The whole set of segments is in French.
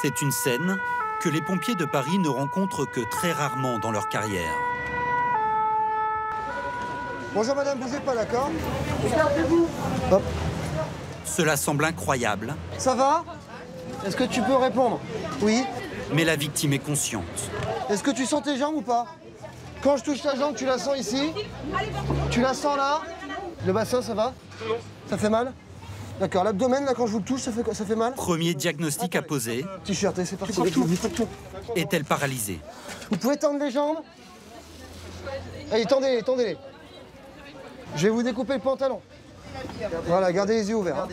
C'est une scène que les pompiers de Paris ne rencontrent que très rarement dans leur carrière. Bonjour madame, bougez pas, d'accord? Hop. Cela semble incroyable. Ça va? Est-ce que tu peux répondre? Oui. Mais la victime est consciente. Est-ce que tu sens tes jambes ou pas? Quand je touche ta jambe, tu la sens ici? Tu la sens là? Le bassin, ça va? Non. Ça fait mal? D'accord, l'abdomen, là, quand je vous le touche, ça fait mal? Premier diagnostic à poser. T-shirt, c'est parti. Est-elle paralysée? Vous pouvez tendre les jambes? Allez, tendez-les, tendez-les. Je vais vous découper le pantalon. Voilà, gardez les yeux ouverts.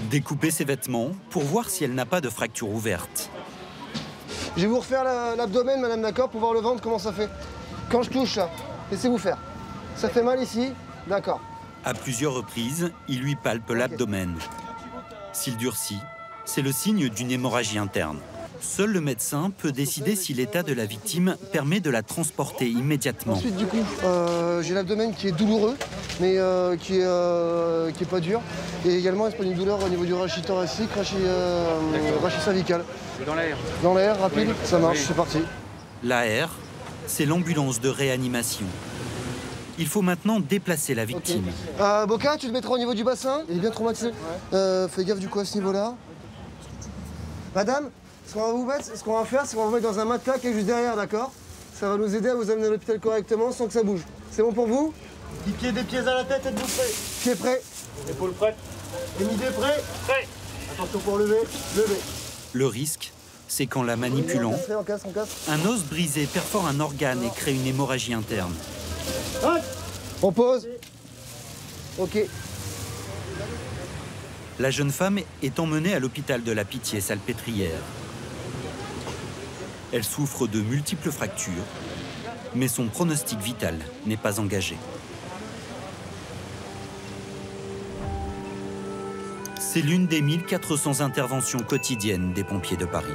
Découper ses vêtements pour voir si elle n'a pas de fracture ouverte. Je vais vous refaire l'abdomen, madame, d'accord, pour voir le ventre, comment ça fait. Quand je touche, là, laissez-vous faire. Ça fait mal ici? D'accord. À plusieurs reprises, il lui palpe l'abdomen. S'il durcit, c'est le signe d'une hémorragie interne. Seul le médecin peut décider si l'état de la victime permet de la transporter immédiatement. Ensuite, du coup, j'ai l'abdomen qui est douloureux, mais qui est pas dur. Et également, c'est pas une douleur au niveau du rachis thoracique, rachis cervical. Dans l'air. Dans l'air, rapide, ça marche, Oui. c'est parti. L'AR, c'est l'ambulance de réanimation. Il faut maintenant déplacer la victime. Okay. Boca, tu te mettras au niveau du bassin. Il est bien traumatisé. Fais gaffe du coup à ce niveau-là. Madame, ce qu'on va faire, c'est qu'on va vous mettre dans un matelas qui est juste derrière, d'accord? Ça va nous aider à vous amener à l'hôpital correctement sans que ça bouge. C'est bon pour vous? Des pieds à la tête, êtes-vous prêts? Pieds prêts. Épaules prêtes. Les midés prêts? Prêt. Attention pour lever, lever. Le risque, c'est qu'en la manipulant, On casse. un os brisé perfore un organe et crée une hémorragie interne. On pose. Ok. La jeune femme est emmenée à l'hôpital de la Pitié-Salpêtrière. Elle souffre de multiples fractures, mais son pronostic vital n'est pas engagé. C'est l'une des 1400 interventions quotidiennes des pompiers de Paris.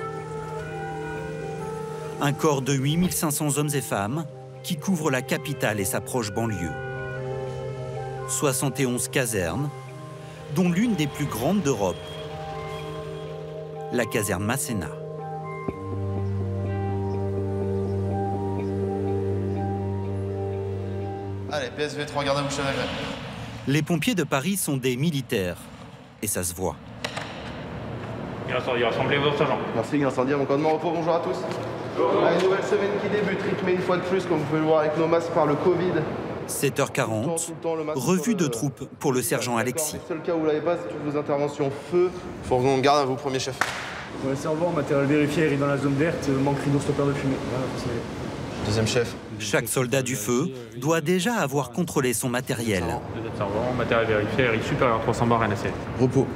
Un corps de 8500 hommes et femmes qui couvre la capitale et sa proche banlieue. 71 casernes, dont l'une des plus grandes d'Europe, la caserne Masséna. Allez, PSV 3, garde à vous, cheval. Les pompiers de Paris sont des militaires, et ça se voit. Incendie, rassemblez-vous au sergent. Merci, incendie, mon commandement, repos, bonjour à tous. Une nouvelle semaine qui débute, rythmée une fois de plus, comme vous pouvez le voir avec nos masques par le Covid. 7h40, revue de troupes pour le sergent Alexis. Le seul cas où vous l'avez pas, c'est toutes vos interventions feu. Fourgon, garde à vous, premier chef. Le servant, matériel vérifié, est dans la zone verte, manque rideau stoppeur de fumée. Voilà, Deuxième chef. Chaque soldat du feu doit déjà avoir contrôlé son matériel. Deuxième servant, matériel vérifié, RI supérieur à 300 bars NAC. Repos.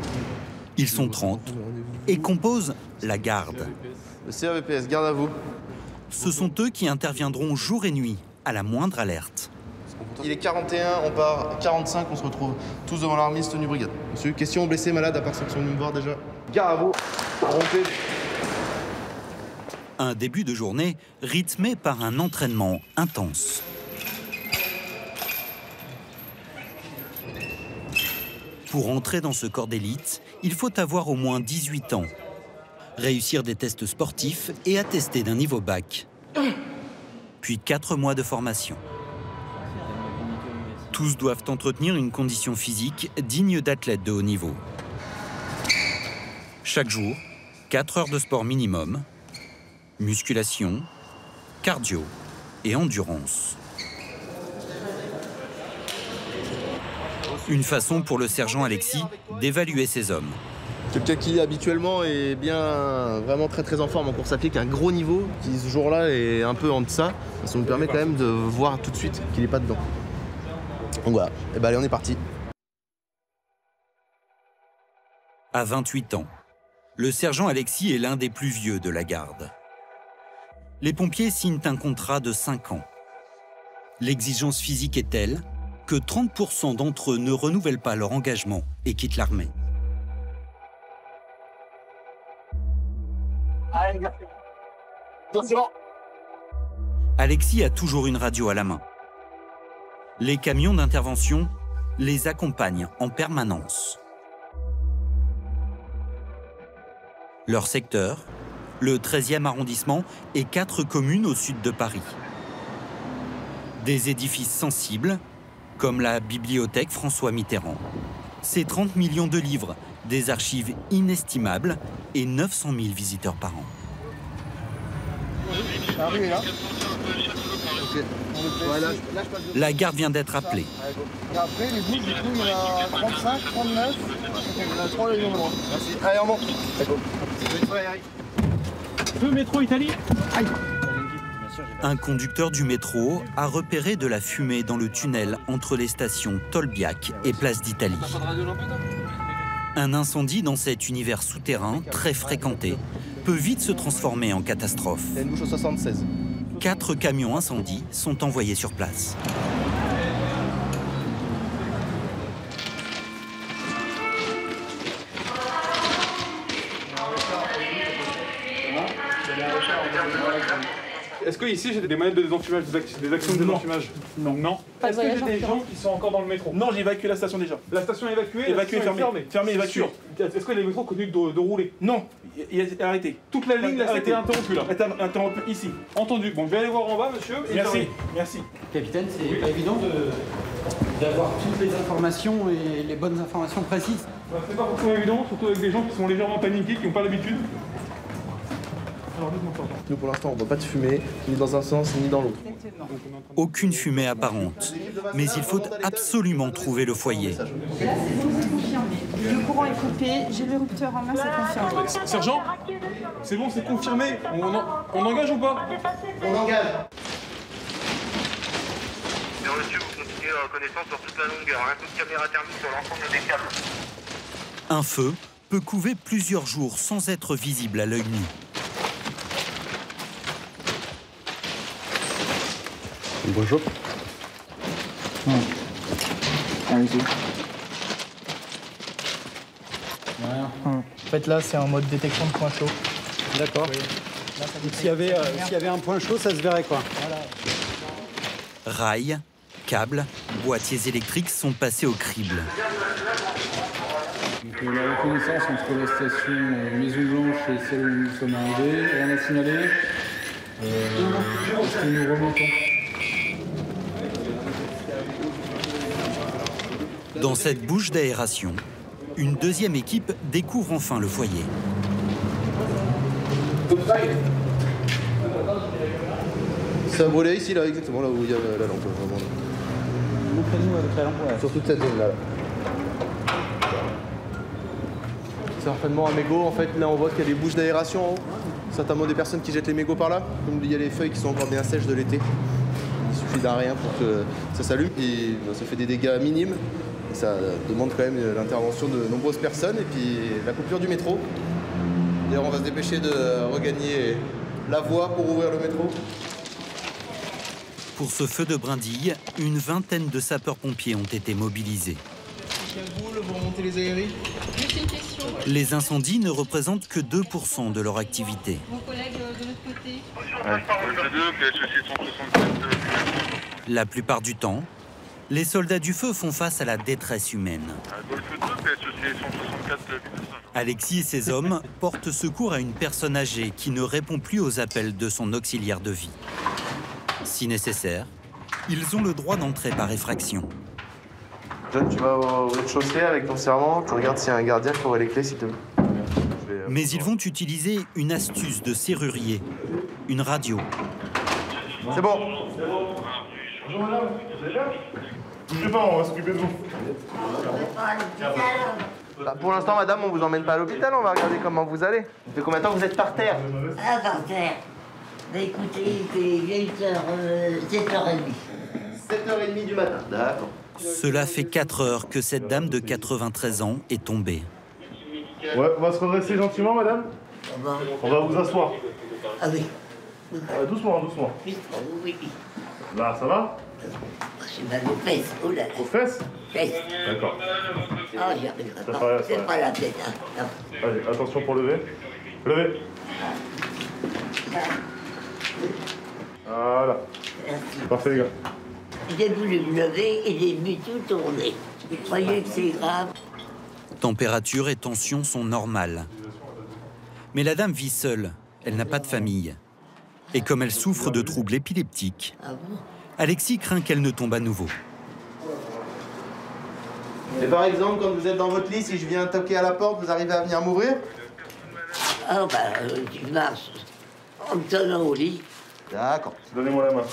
Ils sont 30 et composent la garde. Le CRVPS, garde à vous. Ce sont eux qui interviendront jour et nuit à la moindre alerte. Il est 41, on part 45, on se retrouve tous devant l'armiste tenue brigade. Monsieur, question blessé, malade, à part ceux qui sont venus me voir déjà. Garde à vous, rompez. Un début de journée rythmé par un entraînement intense. Pour entrer dans ce corps d'élite, il faut avoir au moins 18 ans, réussir des tests sportifs et attester d'un niveau bac. Puis 4 mois de formation. Tous doivent entretenir une condition physique digne d'athlètes de haut niveau. Chaque jour, 4 heures de sport minimum, musculation, cardio et endurance. Une façon pour le sergent Alexis d'évaluer ses hommes. Quelqu'un qui habituellement est bien, vraiment très en forme en course à pied, qui a un gros niveau, qui ce jour-là est un peu en deçà, ça nous permet quand même de voir tout de suite qu'il n'est pas dedans. Donc voilà, et ben allez, on est parti. À 28 ans, le sergent Alexis est l'un des plus vieux de la garde. Les pompiers signent un contrat de 5 ans. L'exigence physique est telle que 30% d'entre eux ne renouvellent pas leur engagement et quittent l'armée. Alexis a toujours une radio à la main. Les camions d'intervention les accompagnent en permanence. Leur secteur, le 13e arrondissement et 4 communes au sud de Paris. Des édifices sensibles, comme la bibliothèque François Mitterrand. C'est 30 millions de livres, des archives inestimables et 900 000 visiteurs par an. La rue est là. La garde vient d'être appelée. Et après, les bouches, du coup, il y en a 35, 39. Il y en a 3 les numéros. Merci. Allez, on monte. D'accord. Le métro Italie. Aïe. Un conducteur du métro a repéré de la fumée dans le tunnel entre les stations Tolbiac et Place d'Italie. Un incendie dans cet univers souterrain très fréquenté peut vite se transformer en catastrophe. Il y a une bouche au 76. 4 camions incendies sont envoyés sur place. Est-ce que ici j'ai des manettes de désenfumage, des actions de désenfumage? Non. Est-ce que j'ai des gens qui sont encore dans le métro? Non, j'ai évacué la station déjà. La station est évacuée? Évacuée, fermée. Fermée, évacuée. Est-ce que les métros continuent de rouler? Non, il est arrêté. Toute la ligne a été interrompue là. Interrompue ici. Entendu. Bon, je vais aller voir en bas, monsieur. Merci. Capitaine, c'est pas évident d'avoir toutes les informations et les bonnes informations précises. C'est pas forcément évident, surtout avec des gens qui sont légèrement paniqués, qui n'ont pas l'habitude. Nous pour l'instant on ne voit pas de fumée, ni dans un sens ni dans l'autre. Aucune fumée apparente, mais il faut absolument trouver le foyer. Là, c'est bon, c'est confirmé. Le courant est coupé, j'ai le rupteur en main, c'est confirmé. Sergent, c'est bon, c'est confirmé. On engage ou pas? On engage. Bien reçu, vous continuez la reconnaissance sur toute la longueur. Un coup de caméra thermique sur l'ensemble des câbles. Un feu peut couver plusieurs jours sans être visible à l'œil nu. Bonjour. Allez-y. Voilà. En fait, là, c'est en mode détection de point chaud. D'accord. S'il y avait un point chaud, ça se verrait quoi. Rails, câbles, boîtiers électriques sont passés au crible. Donc, la reconnaissance entre la station Maison Blanche et celle où nous sommes arrivés, rien à signaler. Est-ce que nous remontons? Dans cette bouche d'aération, une deuxième équipe découvre enfin le foyer. Ça a brûlé ici, là, exactement, là où il y a la lampe. Vraiment. Montrez-nous avec la lampe. Ouais. Sur toute cette zone-là. C'est certainement un mégot, en fait, là on voit qu'il y a des bouches d'aération en haut. Certainement des personnes qui jettent les mégots par là. Comme il y a les feuilles qui sont encore bien sèches de l'été. Il suffit d'un rien pour que ça s'allume et ça fait des dégâts minimes. Et ça demande quand même l'intervention de nombreuses personnes et puis la coupure du métro. D'ailleurs, on va se dépêcher de regagner la voie pour ouvrir le métro. Pour ce feu de brindille, une vingtaine de sapeurs-pompiers ont été mobilisés. Quelle boule pour monter les aéries? Les incendies ne représentent que 2% de leur activité. Vos collègues de l'autre côté. La plupart du temps, les soldats du feu font face à la détresse humaine. Alexis et ses hommes portent secours à une personne âgée qui ne répond plus aux appels de son auxiliaire de vie. Si nécessaire, ils ont le droit d'entrer par effraction. John, tu vas au rez-de-chaussée avec ton serment, tu regardes s'il y a un gardien qui aurait les clés, s'il te plaît. Mais ils vont utiliser une astuce de serrurier, une radio. C'est bon. Bonjour madame, vous allez bien? Bougez pas, on va s'occuper de vous. Bah, pour l'instant, madame, on vous emmène pas à l'hôpital, on va regarder comment vous allez. Ça fait combien de temps que vous êtes par terre? Ah, par terre. Bah écoutez, il est 7h30. 7h30 du matin. D'accord. Cela fait 4 heures que cette dame de 93 ans est tombée. Ouais, on va se redresser gentiment, madame. On va vous asseoir. Ah oui. Doucement, doucement. Oui. Là, ça va? J'ai mal aux fesses. Oh là là. Aux fesses? Fesses. D'accord. Ah, j'y arriverai pas. C'est pas la tête, hein. Non. Allez, attention pour lever. Levez. Voilà. Merci. Parfait, les gars. J'ai voulu me lever et j'ai vu tout tourner. Je croyais que c'est grave. Température et tension sont normales. Mais la dame vit seule, elle n'a pas de famille. Et comme elle souffre de troubles épileptiques, Alexis craint qu'elle ne tombe à nouveau. Et par exemple, quand vous êtes dans votre lit, si je viens toquer à la porte, vous arrivez à venir m'ouvrir? Ah bah, tu marches en me tenant au lit. D'accord. Donnez-moi la main.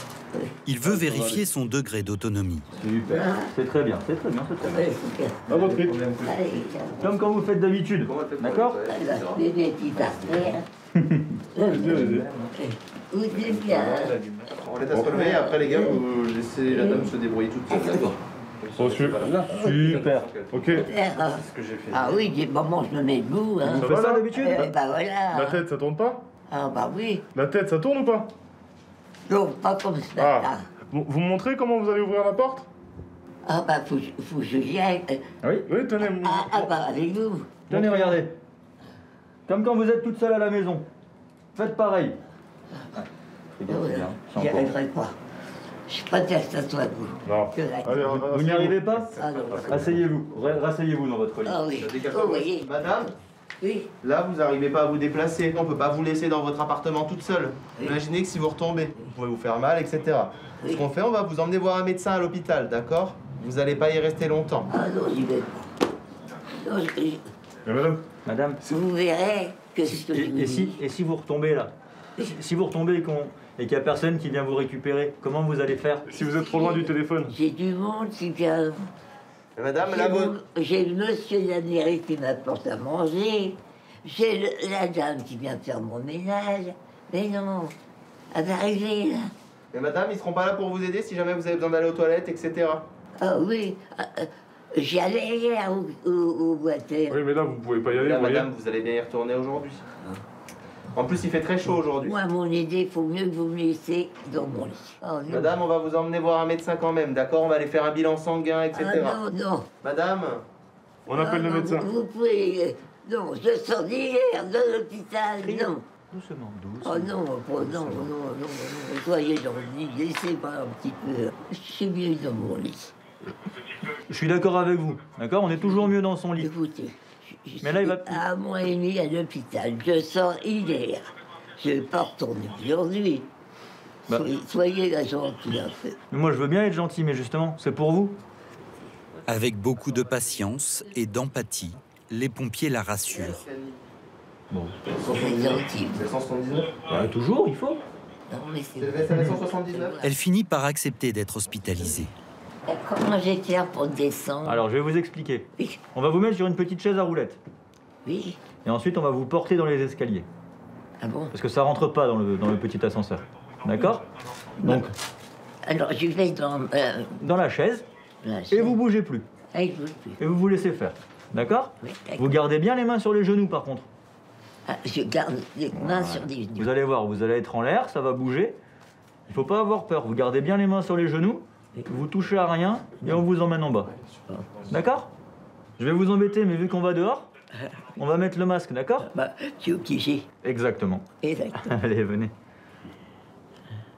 Il veut vérifier son degré d'autonomie. Super, c'est très bien, c'est très bien, c'est très bien. À votre rythme. Comme quand vous faites d'habitude, d'accord? Des petites artères. Vous êtes bien. On l'aide à se relever, après les gars, vous laissez la dame se débrouiller toute seule, d'accord? Reçu. Super. Ok. Ah oui, des moments je me mets debout. Hein. Ça va là d'habitude? Bah voilà. La tête, ça tourne pas? Ah bah oui. La tête, ça tourne ou pas? Non, pas comme ça. Ah. Vous me montrez comment vous allez ouvrir la porte? Ah bah faut que je vienne. Oui? Oui, tenez. Ah bah avec vous. Tenez, regardez. Comme quand vous êtes toute seule à la maison. Faites pareil. J'y arriverai pas. Je préfère que ça soit vous. Non. Vous n'y arrivez pas? Ah non. Asseyez-vous. Rasseyez-vous dans votre lit. Ah oui. Oh, voyez. Madame, Oui. là, vous n'arrivez pas à vous déplacer. On peut pas vous laisser dans votre appartement toute seule. Oui. Imaginez que si vous retombez, vous pouvez vous faire mal, etc. Oui. Ce qu'on fait, on va vous emmener voir un médecin à l'hôpital, d'accord? Vous n'allez pas y rester longtemps. Ah non, j'y vais pas. Non, Madame, vous verrez que ce que je vous dis. et si vous retombez là? Si vous retombez et qu'il n'y a personne qui vient vous récupérer, comment vous allez faire? Si vous êtes trop loin du téléphone. J'ai du monde qui vient. Mais madame, là, vous... J'ai le monsieur de la mairie qui m'apporte à manger. J'ai la dame qui vient faire mon ménage. Mais non, elle va arriver là. Mais madame, ils seront pas là pour vous aider si jamais vous avez besoin d'aller aux toilettes, etc. Ah oui, j'y allais hier au boîtier. Oui, mais là, vous pouvez pas y aller, Là, vous voyez. madame, vous allez bien y retourner aujourd'hui. En plus, il fait très chaud aujourd'hui. Moi, mon idée, il faut mieux que vous me laissiez dans mon lit. Oh, non. Madame, on va vous emmener voir un médecin quand même, d'accord? On va aller faire un bilan sanguin, etc. Ah non, non. Madame, On appelle le non, médecin. Vous pouvez... Non, je sors d'hier de l'hôpital, non. Doucement, Oh non, non, soyez dans le lit, laissez-moi un petit peu. Je suis mieux dans mon lit. Je suis d'accord avec vous, d'accord? On est toujours mieux dans son lit. Écoutez, Mais là, il va... à un mois et demi à l'hôpital, je sors hier. Je ne vais pas retourner aujourd'hui. Bah. Soyez la gentille un peu. Moi, je veux bien être gentil, mais justement, c'est pour vous. Avec beaucoup de patience et d'empathie, les pompiers la rassurent. Bon. C'est gentil. c'est 179. Ouais, toujours, il faut. Non, mais c'est... C'est 179. Elle finit par accepter d'être hospitalisée. Comment j'ai fait pour descendre? Alors, je vais vous expliquer. Oui. On va vous mettre sur une petite chaise à roulettes. Oui. Et ensuite, on va vous porter dans les escaliers. Ah bon? Parce que ça rentre pas dans le petit ascenseur. D'accord? Donc, Alors, je vais dans la chaise, et vous bougez plus. Ah, je bouge plus. Et vous vous laissez faire. D'accord? Oui, d'accord. Vous gardez bien les mains sur les genoux, par contre. Ah, je garde les mains sur les genoux. Vous allez voir, vous allez être en l'air, ça va bouger. Il faut pas avoir peur. Vous gardez bien les mains sur les genoux, vous touchez à rien, et on vous emmène en bas. D'accord? Je vais vous embêter, mais vu qu'on va dehors, on va mettre le masque, d'accord? Bah, tu es obligé. Exactement. Exactement. Allez, venez.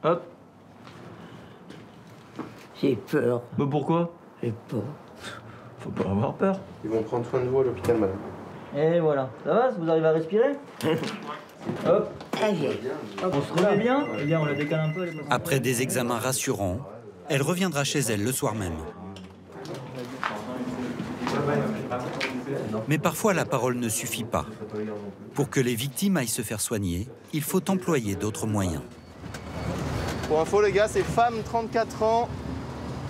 Hop. J'ai peur. Mais pourquoi? J'ai peur. Faut pas avoir peur. Ils vont prendre soin de vous à l'hôpital, madame. Et voilà. Ça va? Vous arrivez à respirer? Hop. Allez. On se remet bien? Eh bien, on la décale un peu. Elle est pas- Après des examens rassurants, elle reviendra chez elle le soir même. Mais parfois, la parole ne suffit pas. Pour que les victimes aillent se faire soigner, il faut employer d'autres moyens. Pour info, les gars, c'est femme, 34 ans,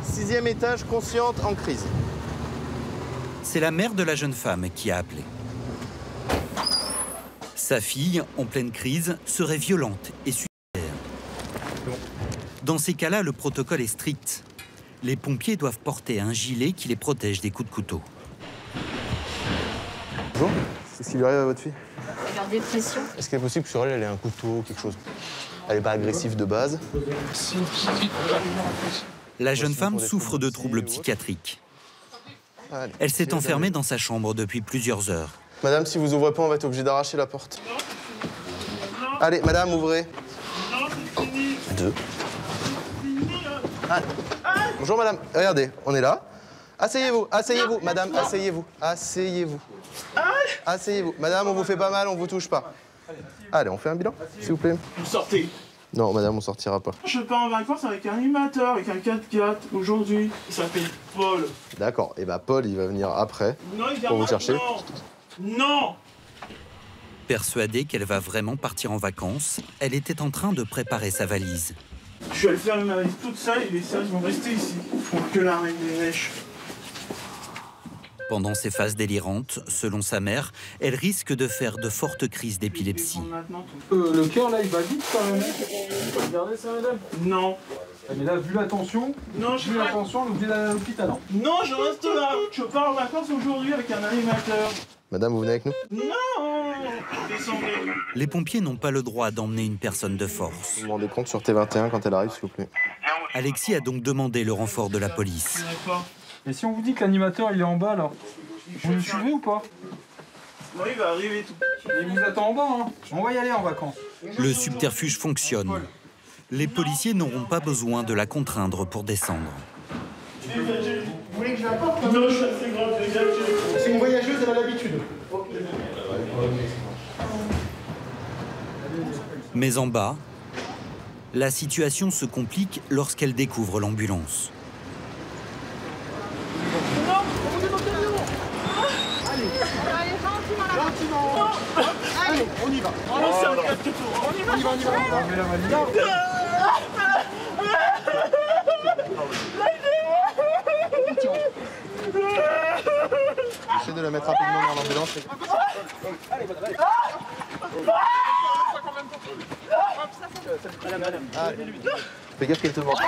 6e étage, consciente, en crise. C'est la mère de la jeune femme qui a appelé. Sa fille, en pleine crise, serait violente et suicidaire. Dans ces cas-là, le protocole est strict. Les pompiers doivent porter un gilet qui les protège des coups de couteau. Bonjour, qu'est-ce qui lui arrive à votre fille? Faire dépression. Est-ce qu'il est possible que sur elle, elle ait un couteau ou quelque chose? Elle n'est pas agressive de base. La jeune femme souffre de troubles psychiatriques. Elle s'est enfermée dans sa chambre depuis plusieurs heures. Madame, si vous ouvrez pas, on va être obligé d'arracher la porte. Allez, madame, ouvrez. 2. Ah. Bonjour, madame. Regardez, on est là. Asseyez-vous, asseyez-vous, madame, asseyez-vous. Asseyez-vous. Asseyez-vous. Madame, on vous fait pas mal, on vous touche pas. Allez, on fait un bilan, s'il vous plaît. Vous sortez. Non, madame, on sortira pas. Je pars en vacances avec un animateur, avec un 4x4 aujourd'hui. Il s'appelle Paul. D'accord, et bah Paul, il va venir après Non, il vient pour vous chercher. Non. Persuadée qu'elle va vraiment partir en vacances, elle était en train de préparer sa valise. Je suis allé faire ma valise toute seule et les sages vont rester ici. Pour que la reine des neiges. Pendant ces phases délirantes, selon sa mère, elle risque de faire de fortes crises d'épilepsie. Le cœur, là, il va vite quand même. Regardez ça, madame. Non. Mais là, vu la tension, on est obligé d'aller à l'hôpital. Non, je reste là. Je pars en vacances aujourd'hui avec un animateur. Madame, vous venez avec nous? Non. Descendez. Les pompiers n'ont pas le droit d'emmener une personne de force. Vous vous rendez compte sur T21 quand elle arrive, s'il vous plaît. Alexis a donc demandé le renfort de la police. Et si on vous dit que l'animateur, il est en bas, alors, vous le suivez ou pas? Non, il va arriver tout. Il vous attend en bas, hein. On va y aller en vacances. Le subterfuge fonctionne. Les policiers n'auront pas besoin de la contraindre pour descendre. Vous voulez que je l'apporte? Non, je suis assez grave, c'est une voyageuse, elle a l'habitude. Mais en bas, la situation se complique lorsqu'elle découvre l'ambulance. Allez, on y va. On y va. J'essaie de la mettre rapidement dans l'ambulance. Allez. Fais gaffe qu'elle te morde pas.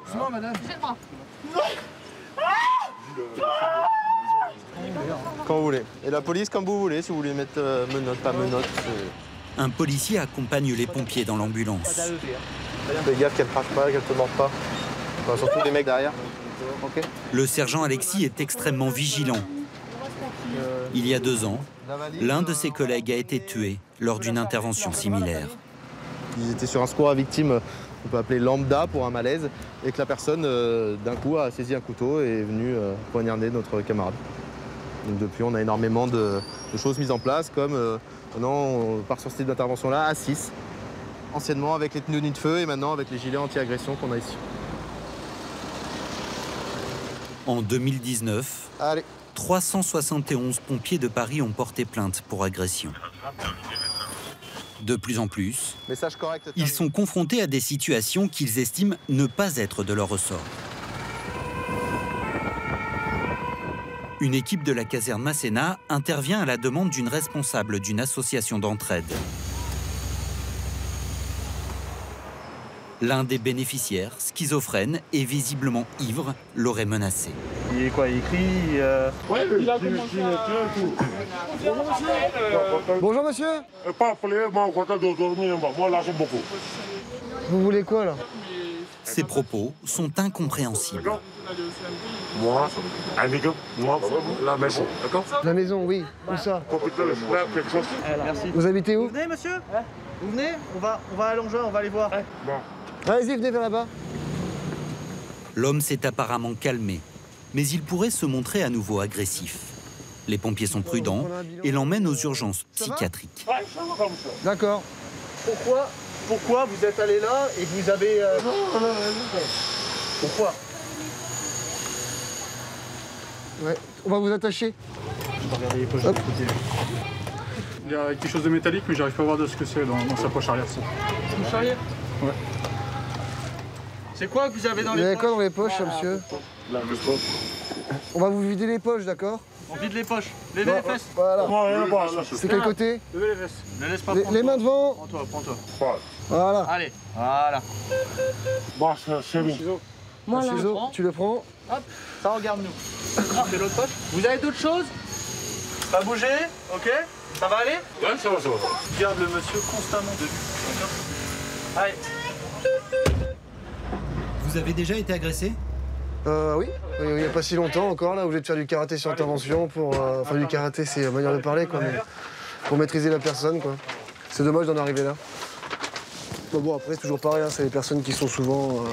Doucement, madame. Quand vous voulez. Et la police, comme vous voulez, si vous voulez mettre menottes, pas menottes. Un policier accompagne les pompiers dans l'ambulance. Fais gaffe qu'elle crache pas, qu'elle te morde pas. Enfin, surtout les mecs derrière. Ok. Le sergent Alexis est extrêmement vigilant. Il y a 2 ans, l'un de ses collègues a été tué lors d'une intervention similaire. Ils étaient sur un secours à victimes, on peut appeler lambda pour un malaise, et que la personne, d'un coup, a saisi un couteau et est venue poignarder notre camarade. Donc depuis, on a énormément de choses mises en place, comme maintenant, on part sur ce type d'intervention-là à 6. Anciennement avec les tenues de feu et maintenant avec les gilets anti-agression qu'on a ici. En 2019, 371 pompiers de Paris ont porté plainte pour agression. De plus en plus, message correct, ils sont confrontés à des situations qu'ils estiment ne pas être de leur ressort. Une équipe de la caserne Masséna intervient à la demande d'une responsable d'une association d'entraide. L'un des bénéficiaires, schizophrène et visiblement ivre, l'aurait menacé. Il est quoi? Il crie Ouais, il a commencé Bonjour, monsieur. Pas appelé, moi, content de dormir, moi, là, j'aime beaucoup. Vous voulez quoi, là? Ces propos sont incompréhensibles. Moi, amigo, moi, la maison, d'accord? La maison, oui. Où ça? Merci. Vous habitez où? Vous venez, monsieur? Vous venez? On va à Longeur, on va aller voir. Allez-y, venez vers là-bas. L'homme s'est apparemment calmé, mais il pourrait se montrer à nouveau agressif. Les pompiers sont prudents et l'emmènent aux urgences psychiatriques. D'accord. Pourquoi vous êtes allé là et que vous avez... Pourquoi? Ouais, on va vous attacher. Je vais regarder les poches de l'autre côté. Il y a quelque chose de métallique, mais j'arrive pas à voir de ce que c'est dans sa poche arrière. Poche arrière? Ouais. C'est quoi que vous avez dans Vous les avez poches? quoi dans les poches, monsieur? On va vous vider les poches, d'accord? On vide les poches. Levez les fesses. Voilà. C'est quel côté? Levez les fesses. Ne laisse pas Les mains devant. Prends-toi. Voilà. Allez, voilà. Bon, c'est bon. Moi, là. Ciseau, tu le prends. Hop, ça regarde-nous. C'est l'autre poche. Vous avez d'autres choses? Pas bouger, ok? Ça va aller? Ouais, ça va. Garde le monsieur constamment de vue. Allez. Vous avez déjà été agressé? Oui, il n'y a pas si longtemps encore, là, où j'ai de faire du karaté sur intervention pour... Enfin, du karaté, c'est la manière de parler, quoi, mais pour maîtriser la personne, quoi. C'est dommage d'en arriver là. Bon, après, c'est toujours pareil, hein, c'est les personnes qui sont souvent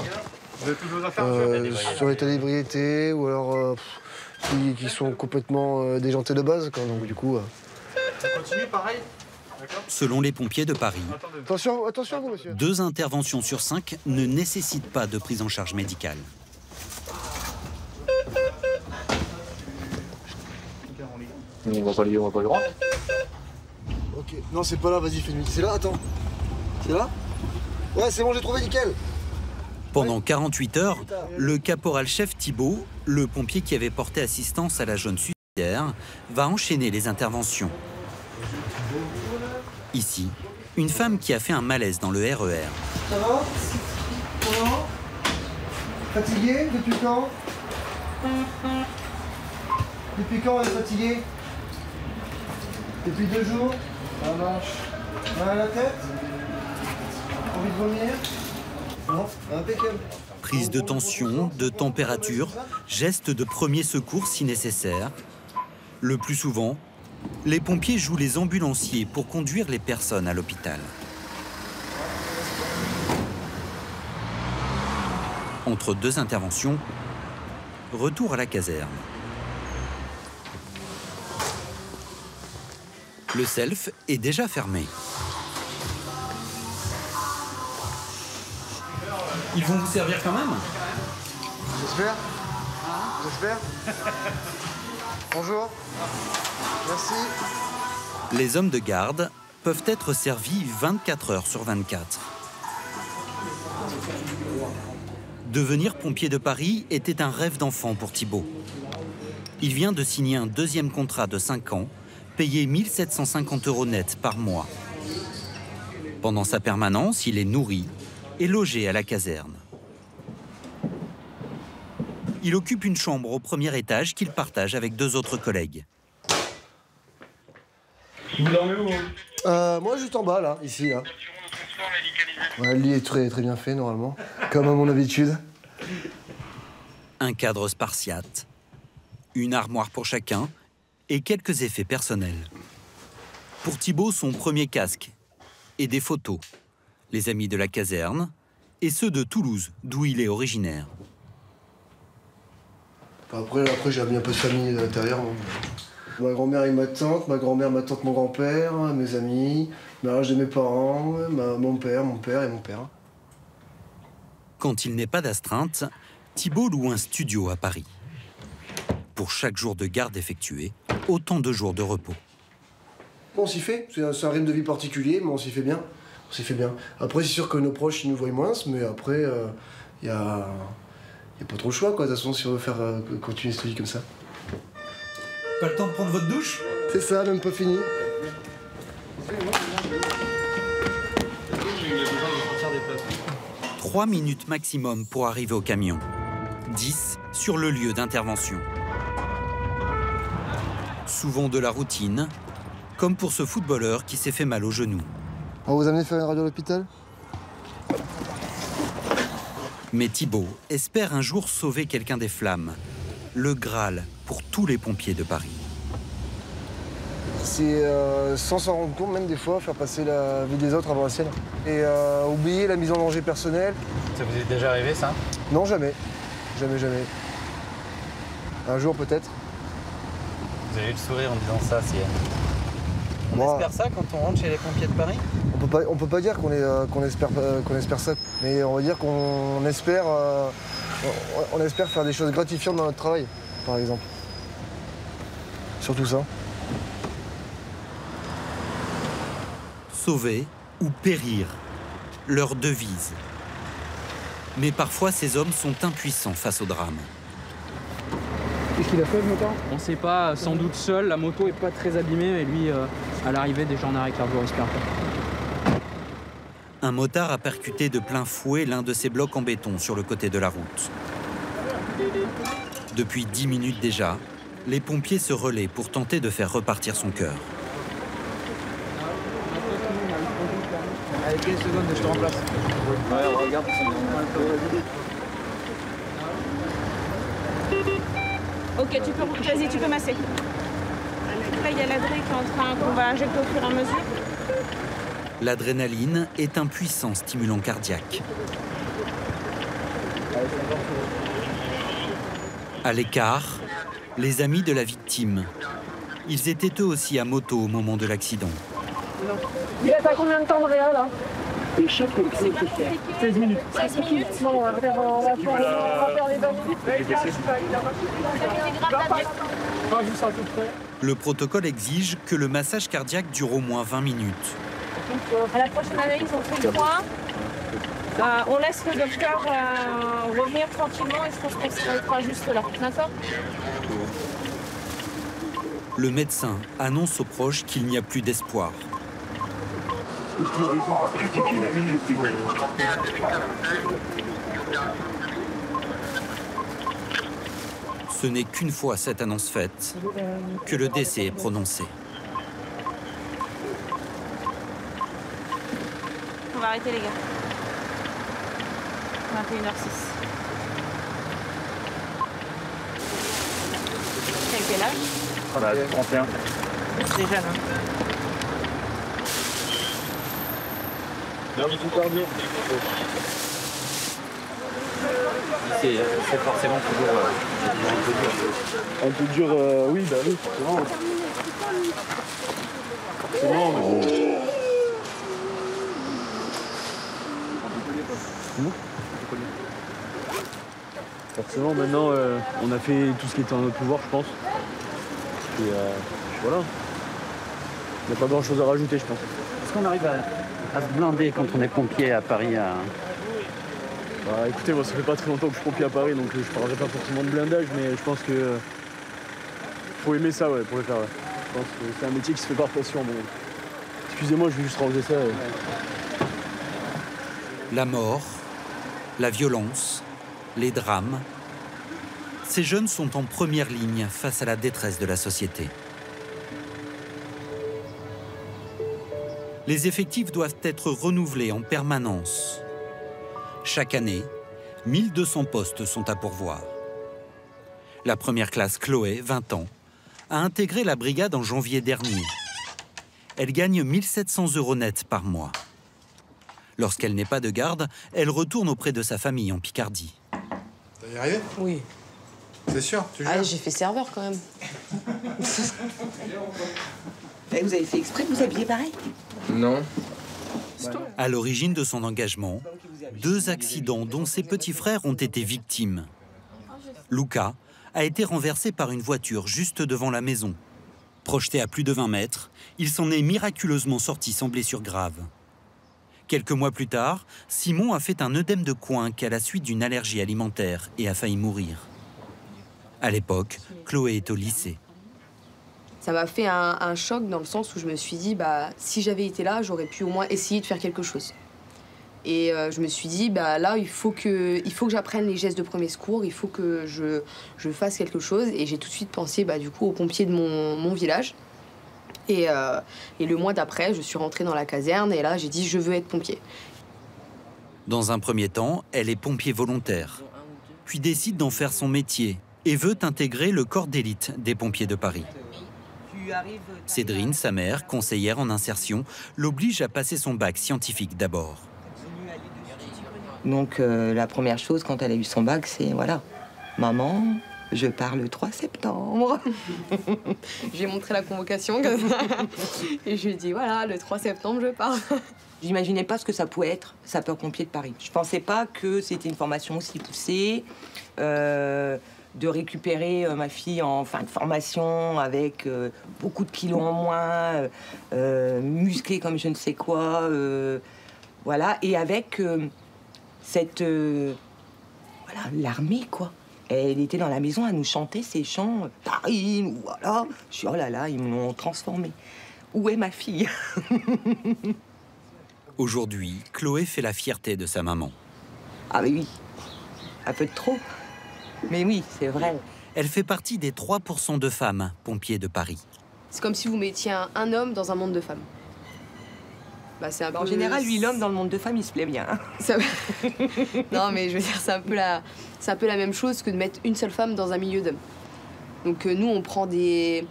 sur l'état d'ébriété ou alors qui sont complètement déjantées de base, quoi. Donc, du coup... On continue pareil. Selon les pompiers de Paris, Attention, attention vous, monsieur. 2 interventions sur 5 ne nécessitent pas de prise en charge médicale. On va pas le droit. Ok, non c'est pas là, vas-y fais nuit. C'est là, attends. C'est là? Ouais c'est bon, j'ai trouvé, nickel. Pendant 48 heures, le caporal-chef Thibault, le pompier qui avait porté assistance à la jeune suicidaire, va enchaîner les interventions. Ici, une femme qui a fait un malaise dans le RER. Ça va? Comment? Fatigué? Depuis quand? Depuis quand elle est fatiguée? Depuis 2 jours? Ça marche. Mal à la tête? Envie de vomir? Non, impeccable. Prise de tension, de température, gestes de premier secours si nécessaire. Le plus souvent, les pompiers jouent les ambulanciers pour conduire les personnes à l'hôpital. Entre 2 interventions, retour à la caserne. Le self est déjà fermé. Ils vont vous servir quand même? J'espère. J'espère. Bonjour. Merci. Les hommes de garde peuvent être servis 24 heures sur 24. Devenir pompier de Paris était un rêve d'enfant pour Thibault. Il vient de signer un 2e contrat de 5 ans, payé 1 750 € net par mois. Pendant sa permanence, il est nourri et logé à la caserne. Il occupe une chambre au 1er étage qu'il partage avec 2 autres collègues. Vous dormez où? Moi juste en bas là, ici là. Ouais, le lit est très bien fait normalement, comme à mon habitude. Un cadre spartiate, une armoire pour chacun et quelques effets personnels. Pour Thibault, son premier casque et des photos, les amis de la caserne et ceux de Toulouse, d'où il est originaire. Après j'ai mis un peu de famille à l'intérieur. Ma grand-mère et ma tante, ma tante, mon grand-père, mes amis, le mariage de mes parents, mon père et mon père. Quand il n'est pas d'astreinte, Thibault loue un studio à Paris. Pour chaque jour de garde effectué, autant de jours de repos. On s'y fait, c'est un rythme de vie particulier, mais on s'y fait bien. On s'y fait bien. Après, c'est sûr que nos proches, ils nous voient moins, mais après, il y a pas trop le choix, quoi, de toute façon, si on veut faire continuer cette vie comme ça. Pas le temps de prendre votre douche? C'est ça, même pas fini. 3 minutes maximum pour arriver au camion. 10 sur le lieu d'intervention. Souvent de la routine, comme pour ce footballeur qui s'est fait mal au genou. On va vous amener faire une radio à l'hôpital? Mais Thibault espère un jour sauver quelqu'un des flammes. Le Graal pour tous les pompiers de Paris. C'est sans s'en rendre compte, même des fois, faire passer la vie des autres avant la sienne. Et oublier la mise en danger personnelle. Ça vous est déjà arrivé, ça? Non, jamais. Jamais. Un jour, peut-être. Vous avez eu le sourire en disant ça, si... Moi, espère ça quand on rentre chez les pompiers de Paris? On peut pas dire qu'on espère ça, mais on va dire qu'on espère, on espère faire des choses gratifiantes dans notre travail, par exemple. Surtout ça. Sauver ou périr, leur devise. Mais parfois, ces hommes sont impuissants face au drame. Qu'est-ce qu'il a fait, le motard? On sait pas, sans doute seul. La moto est pas très abîmée, mais lui, à l'arrivée, déjà en arrêt cardio-respiratoire. Un motard a percuté de plein fouet l'un de ces blocs en béton sur le côté de la route. Depuis 10 minutes déjà, les pompiers se relaient pour tenter de faire repartir son cœur. Allez, quelques secondes, je te remplace. Ouais, regarde. Ok, vas-y, tu peux masser. Là, il y a l'adré qu'on va injecter au fur et à mesure. L'adrénaline est un puissant stimulant cardiaque. À l'écart, les amis de la victime. Ils étaient eux aussi à moto au moment de l'accident. Il est à combien de temps de réa là? Le choc est 16 minutes. 16 minutes? Non, on va faire les dents. Le protocole exige que le massage cardiaque dure au moins 20 minutes. À la prochaine analyse, on fait le point. On laisse le docteur revenir tranquillement et je pense qu'on s'arrêtera juste là. D'accord? Le médecin annonce aux proches qu'il n'y a plus d'espoir. Ce n'est qu'une fois cette annonce faite que le décès est prononcé. On va arrêter les gars. 21h06. Quel âge? 31. C'est jeune, hein? C'est forcément toujours un peu dur, oui, bah oui, forcément. Forcément, mais... Forcément, maintenant, on a fait tout ce qui était en notre pouvoir, je pense. Et voilà. Il n'y a pas grand-chose à rajouter, je pense. Est-ce qu'on arrive à se blinder quand on est pompier à Paris Bah, écoutez, moi, ça fait pas très longtemps que je suis pompier à Paris, donc je parlerai pas forcément de blindage, mais je pense que faut aimer ça, ouais, pour le faire. Ouais. Je pense que c'est un métier qui se fait par passion. Bon. Excusez-moi, je vais juste ranger ça. La mort, la violence, les drames. Ces jeunes sont en première ligne face à la détresse de la société. Les effectifs doivent être renouvelés en permanence. Chaque année, 1200 postes sont à pourvoir. La première classe Chloé, 20 ans, a intégré la brigade en janvier dernier. Elle gagne 1700 € net par mois. Lorsqu'elle n'est pas de garde, elle retourne auprès de sa famille en Picardie. T'as y arrivé? Oui. C'est sûr, tu jures? Ah, j'ai fait serveur quand même. Vous avez fait exprès de vous habiller pareil? Non. À l'origine de son engagement, 2 accidents dont ses petits frères ont été victimes. Luca a été renversé par une voiture juste devant la maison. Projeté à plus de 20 mètres, il s'en est miraculeusement sorti sans blessure grave. Quelques mois plus tard, Simon a fait un œdème de coinque à la suite d'une allergie alimentaire et a failli mourir. À l'époque, Chloé est au lycée. Ça m'a fait un choc dans le sens où je me suis dit, bah, si j'avais été là, j'aurais pu au moins essayer de faire quelque chose. Et je me suis dit, bah, là, il faut que j'apprenne les gestes de premier secours, il faut que je fasse quelque chose. Et j'ai tout de suite pensé, bah, du coup, aux pompiers de mon village. Et le mois d'après, je suis rentrée dans la caserne et là, j'ai dit, je veux être pompier. Dans un premier temps, elle est pompier volontaire, puis décide d'en faire son métier et veut intégrer le corps d'élite des pompiers de Paris. Cédrine, sa mère, conseillère en insertion, l'oblige à passer son bac scientifique d'abord. Donc la première chose quand elle a eu son bac, c'est voilà, maman, je pars le 3 septembre. J'ai montré la convocation comme ça. Et je lui ai dit voilà, le 3 septembre, je pars. J'imaginais pas ce que ça pouvait être, sapeur-pompier de Paris. Je pensais pas que c'était une formation aussi poussée. De récupérer ma fille en fin de formation avec beaucoup de kilos en moins, musclée comme je ne sais quoi, voilà, et avec cette, voilà, l'armée, quoi. Elle était dans la maison à nous chanter ces chants, Paris, voilà. Je suis, oh là là, ils m'ont transformée. Où est ma fille? Aujourd'hui, Chloé fait la fierté de sa maman. Ah oui, un peu de trop. Mais oui, c'est vrai. Elle fait partie des 3% de femmes pompiers de Paris. C'est comme si vous mettiez un homme dans un monde de femmes. Bah, c'est un peu... En général, lui, l'homme dans le monde de femmes, il se plaît bien. Ça... Non, mais je veux dire, c'est un peu la même chose que de mettre une seule femme dans un milieu d'hommes. Donc nous, on prend des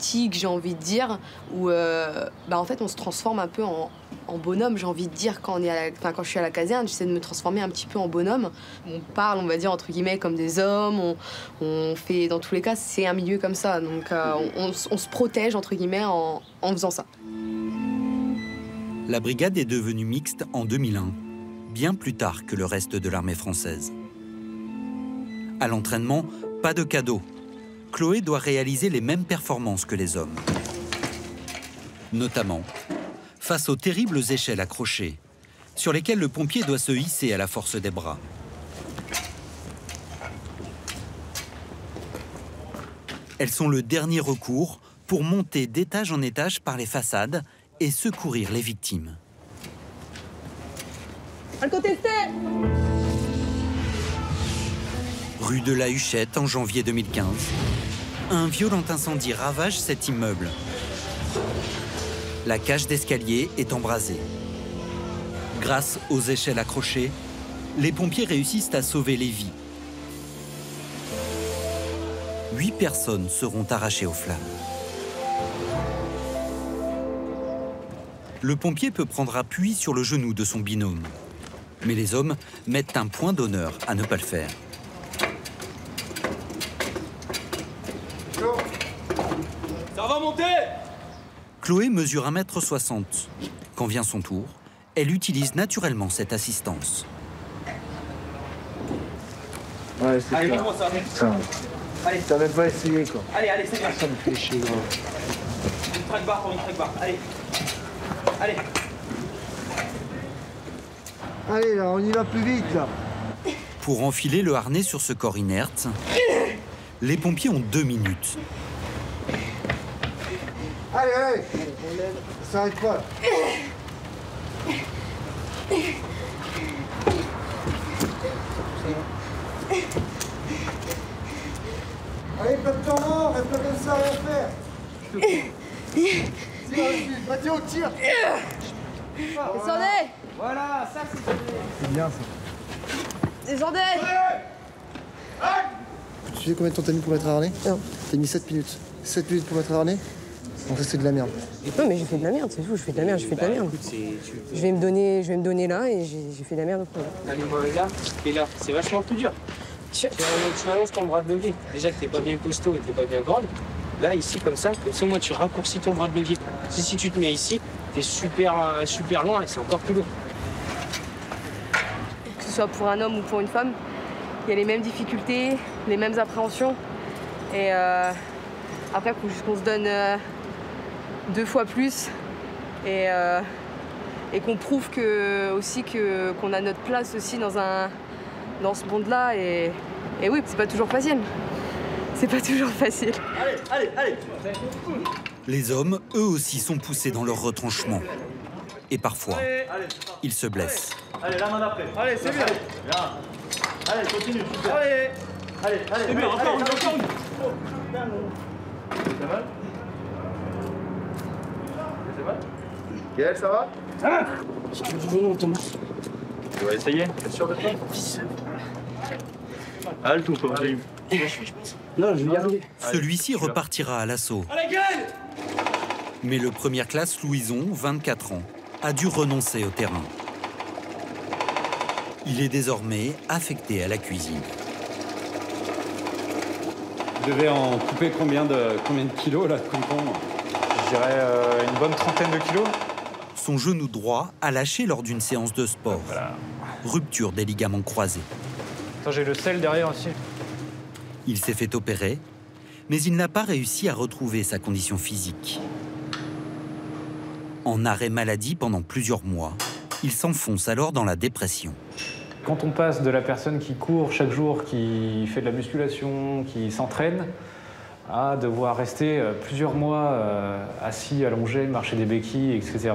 énergétique, j'ai envie de dire, où en fait on se transforme un peu en bonhomme, j'ai envie de dire, quand je suis à la caserne, j'essaie de me transformer un petit peu en bonhomme. On parle, on va dire, entre guillemets, comme des hommes, on fait, dans tous les cas, c'est un milieu comme ça, donc on se protège, entre guillemets, en faisant ça. La brigade est devenue mixte en 2001, bien plus tard que le reste de l'armée française. À l'entraînement, pas de cadeau. Chloé doit réaliser les mêmes performances que les hommes. Notamment face aux terribles échelles accrochées, sur lesquelles le pompier doit se hisser à la force des bras. Elles sont le dernier recours pour monter d'étage en étage par les façades et secourir les victimes. Rue de la Huchette, en janvier 2015, un violent incendie ravage cet immeuble. La cage d'escalier est embrasée. Grâce aux échelles accrochées, les pompiers réussissent à sauver les vies. 8 personnes seront arrachées aux flammes. Le pompier peut prendre appui sur le genou de son binôme. Mais les hommes mettent un point d'honneur à ne pas le faire. Ça va monter! Chloé mesure 1,60 m. Quand vient son tour, elle utilise naturellement cette assistance. Ouais, c'est allez, clair. Ça. Allez. T'as même pas essayé, quoi. Allez, c'est bien. Ça me fait chier, gros. Une track bar pour une track bar. Allez. Allez. Allez, là, on y va plus vite, là. Pour enfiler le harnais sur ce corps inerte, les pompiers ont 2 minutes. Allez, allez. Ça s'arrête pas, là. Allez, plateau, reste pas comme ça, rien faire. Mathieu, tire. Descendez. Voilà, ça C'est bien, ça. Descendez. Tu sais combien de temps t'as mis pour mettre un harnais? Non. T'as mis 7 minutes. 7 minutes pour mettre un harnais? Donc ça, c'est de la merde. Non, mais j'ai fait de la merde, c'est tout. Je fais de la merde, je fais de la merde. Je vais me donner là et j'ai fait de la merde au premier. Allez, moi, regarde, t'es là. C'est vachement plus dur. Tu allonges ton bras de levier. Déjà que t'es pas bien costaud et t'es pas bien grande. Là, ici, comme ça, au moins, tu raccourcis ton bras de levier. Si tu te mets ici, t'es super loin et c'est encore plus lourd. Que ce soit pour un homme ou pour une femme, il y a les mêmes difficultés, les mêmes appréhensions. Et après, il faut juste qu'on se donne 2 fois plus et qu'on prouve qu'on a notre place aussi dans ce monde-là. Et oui, c'est pas toujours facile. C'est pas toujours facile. Allez. Les hommes, eux aussi, sont poussés dans leur retranchement. Et parfois, ils se blessent. Allez, la main d'après. Allez, c'est bien. Allez, continue. Allez. C'est bien, encore une. Ça va? Ça va? Gaël, ça va? Thomas. Tu vas essayer? T'es sûr de toi? Halte ou pas? Non, je vais y arriver. Celui-ci repartira à l'assaut. Allez, Gaël! Mais le première classe Louison, 24 ans, a dû renoncer au terrain. Il est désormais affecté à la cuisine. Vous devez en couper combien de kilos, là, de concombre? Je dirais une bonne trentaine de kilos. Son genou droit a lâché lors d'une séance de sport. Voilà. Rupture des ligaments croisés. Attends, j'ai le sel derrière aussi. Il s'est fait opérer, mais il n'a pas réussi à retrouver sa condition physique. En arrêt maladie pendant plusieurs mois, il s'enfonce alors dans la dépression. Quand on passe de la personne qui court chaque jour, qui fait de la musculation, qui s'entraîne, à devoir rester plusieurs mois assis, allongé, marcher des béquilles, etc.,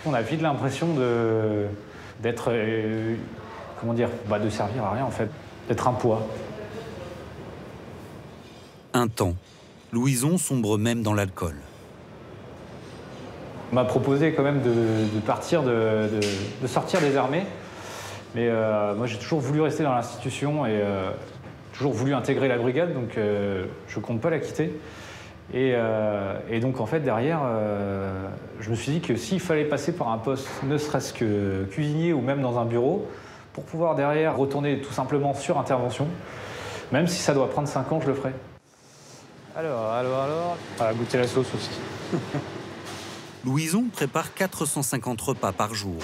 on a vite l'impression d'être, comment dire, de servir à rien en fait, d'être un poids. Un temps, Louison sombre même dans l'alcool. On m'a proposé quand même de partir, de sortir des armées. Mais moi, j'ai toujours voulu rester dans l'institution et toujours voulu intégrer la brigade, donc je compte pas la quitter. Et donc en fait derrière, je me suis dit que s'il fallait passer par un poste, ne serait-ce que cuisinier ou même dans un bureau, pour pouvoir derrière retourner tout simplement sur intervention, même si ça doit prendre 5 ans, je le ferai. Alors. Ah, goûter la sauce aussi. Louison prépare 450 repas par jour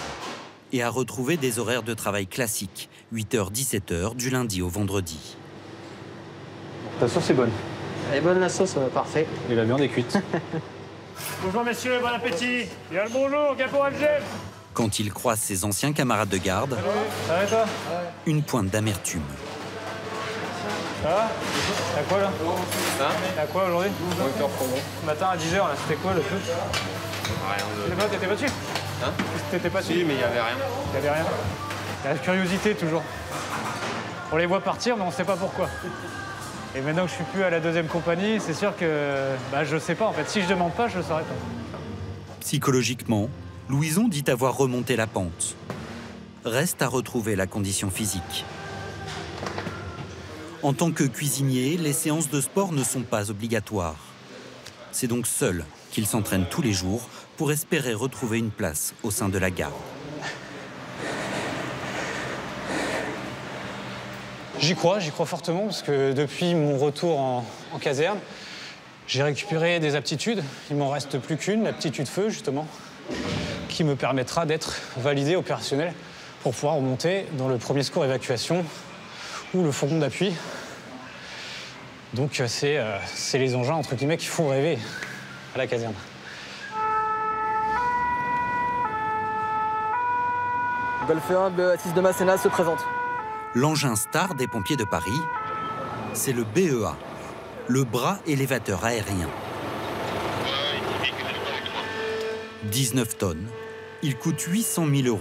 et a retrouvé des horaires de travail classiques, 8h-17h du lundi au vendredi. Ta sauce est bonne. Elle est bonne la sauce, parfait. Et la viande est cuite. Bonjour messieurs, bon appétit. Et le bonjour, caporal chef. Quand il croise ses anciens camarades de garde, Ça va toi? une pointe d'amertume. Ça va? T'as quoi là? T'as quoi aujourd'hui? Ce matin à 10h, là, c'était quoi le truc? Rien. T'étais pas dessus? T'étais pas dessus? Si, mais il y avait rien. Il y avait rien. La curiosité toujours. On les voit partir, mais on sait pas pourquoi. Et maintenant que je suis plus à la 2e compagnie, c'est sûr que je sais pas en fait. Si je demande pas, je le saurais pas. Psychologiquement, Louison dit avoir remonté la pente. Reste à retrouver la condition physique. En tant que cuisinier, les séances de sport ne sont pas obligatoires. C'est donc seul qu'il s'entraîne tous les jours pour espérer retrouver une place au sein de la garde. J'y crois fortement parce que depuis mon retour en caserne, j'ai récupéré des aptitudes. Il m'en reste plus qu'une, l'aptitude feu justement, qui me permettra d'être validé opérationnel pour pouvoir remonter dans le premier secours évacuation ou le fourgon d'appui. Donc c'est les engins entre guillemets qui font rêver à la caserne. Golfe 1, BE6 de Masséna se présente. L'engin star des pompiers de Paris, c'est le BEA, le bras élévateur aérien. 19 tonnes, il coûte 800 000 €.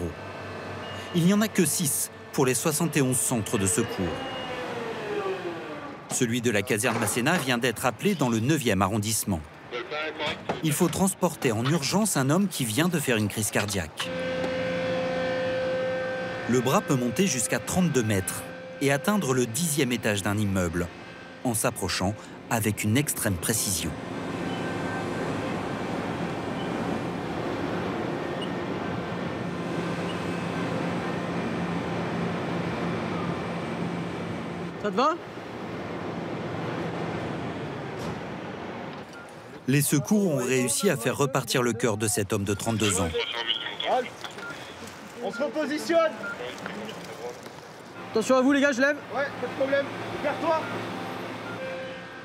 Il n'y en a que 6 pour les 71 centres de secours. Celui de la caserne Masséna vient d'être appelé dans le 9e arrondissement. Il faut transporter en urgence un homme qui vient de faire une crise cardiaque. Le bras peut monter jusqu'à 32 mètres et atteindre le 10e étage d'un immeuble, en s'approchant avec une extrême précision. Ça te va? Les secours ont réussi à faire repartir le cœur de cet homme de 32 ans. On se repositionne. Attention à vous les gars, je lève. Ouais, pas de problème. Garde-toi.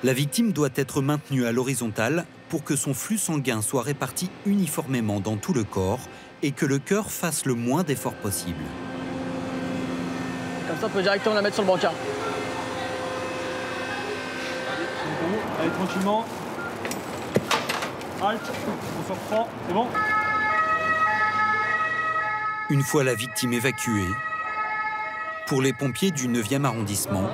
La victime doit être maintenue à l'horizontale pour que son flux sanguin soit réparti uniformément dans tout le corps et que le cœur fasse le moins d'efforts possible. Comme ça, on peut directement la mettre sur le brancard. Allez, tranquillement. Halte, on se reprend, c'est bon? Une fois la victime évacuée, pour les pompiers du 9e arrondissement,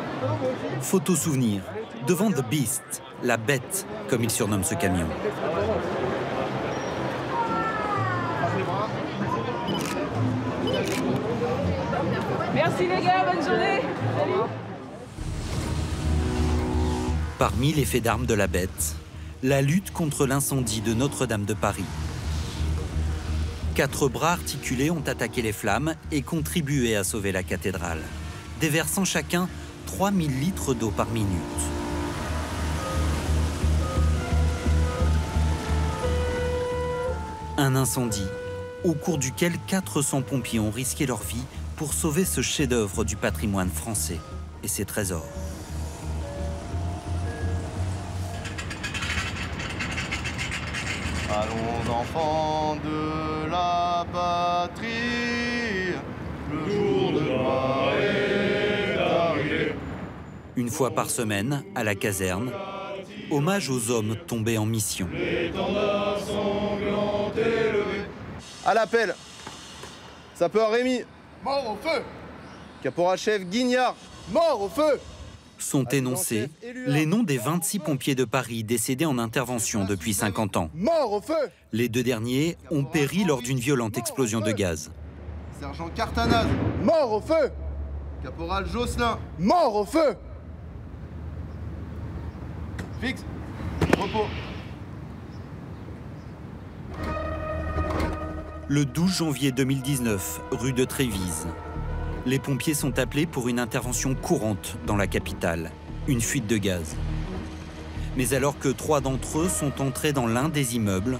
photo souvenir devant The Beast, la bête, comme ils surnomment ce camion. Merci les gars, bonne journée. Salut. Parmi les faits d'armes de la bête, la lutte contre l'incendie de Notre-Dame de Paris. 4 bras articulés ont attaqué les flammes et contribué à sauver la cathédrale, déversant chacun 3000 litres d'eau par minute. Un incendie au cours duquel 400 pompiers ont risqué leur vie pour sauver ce chef-d'œuvre du patrimoine français et ses trésors. Allons enfants de la patrie, le jour de gloire est arrivé. Une fois par semaine, à la caserne, hommage aux hommes tombés en mission. L'étendard sanglant élevé. À l'appel, sapeur Rémi, mort au feu. Caporal-chef Guignard, mort au feu. Sont énoncés les noms des 26 pompiers de Paris décédés en intervention depuis 50 ans. Mort au feu. Les 2 derniers ont péri lors d'une violente explosion de gaz. Sergent Cartanaz, mort au feu. Caporal Josselin, mort au feu. Fixe, repos. Le 12 janvier 2019, rue de Trévise. Les pompiers sont appelés pour une intervention courante dans la capitale, une fuite de gaz. Mais alors que 3 d'entre eux sont entrés dans l'un des immeubles,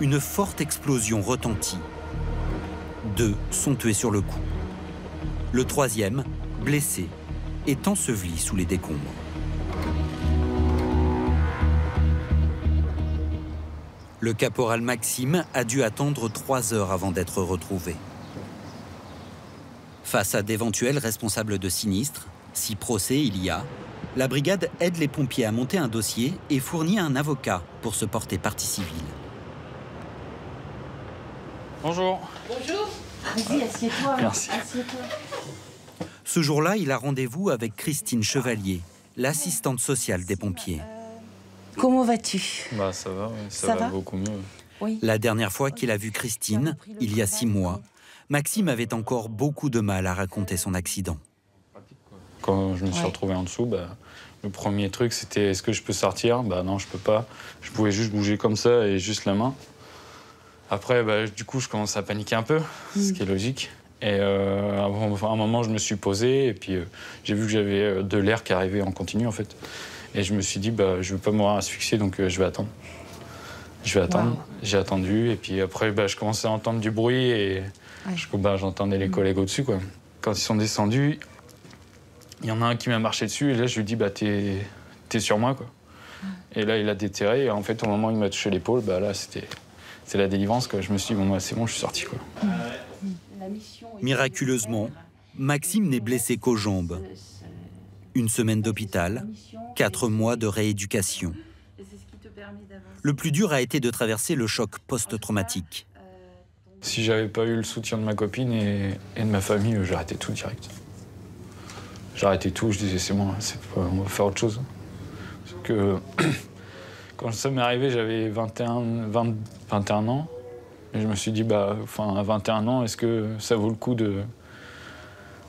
une forte explosion retentit. 2 sont tués sur le coup. Le 3e, blessé, est enseveli sous les décombres. Le caporal Maxime a dû attendre 3 heures avant d'être retrouvé. Face à d'éventuels responsables de sinistres, si procès il y a, la brigade aide les pompiers à monter un dossier et fournit un avocat pour se porter partie civile. Bonjour. Bonjour. Vas-y, assieds-toi. Merci. Assieds-toi. Ce jour-là, il a rendez-vous avec Christine Chevalier, l'assistante sociale des pompiers. Comment vas-tu? Bah ça va, oui. Ça va beaucoup mieux. Oui. La dernière fois qu'il a vu Christine, il y a 6 mois, Maxime avait encore beaucoup de mal à raconter son accident. Quand je me suis retrouvé en dessous, le premier truc c'était est-ce que je peux sortir? Bah non, je peux pas. Je pouvais juste bouger comme ça et juste la main. Après, du coup, je commence à paniquer un peu, ce qui est logique. Et à un moment, je me suis posé et puis j'ai vu que j'avais de l'air qui arrivait en continu en fait. Et je me suis dit, je veux pas mourir asphyxié, donc je vais attendre. Je vais attendre. Wow. J'ai attendu et puis après, je commençais à entendre du bruit et j'entendais les collègues au-dessus, quoi. Quand ils sont descendus, il y en a un qui m'a marché dessus et là, je lui dis, t'es sur moi, quoi. Et là, il a déterré et en fait, au moment où il m'a touché l'épaule, là, c'est la délivrance, quoi. Je me suis dit, c'est bon, je suis sorti, quoi. Miraculeusement, Maxime n'est blessé qu'aux jambes. 1 semaine d'hôpital, 4 mois de rééducation. Le plus dur a été de traverser le choc post-traumatique. Si j'avais pas eu le soutien de ma copine et de ma famille, j'arrêtais tout direct. J'arrêtais tout, je disais c'est bon, on va faire autre chose. Parce que quand ça m'est arrivé, j'avais 21 ans. Et je me suis dit, à 21 ans, est-ce que ça vaut le coup de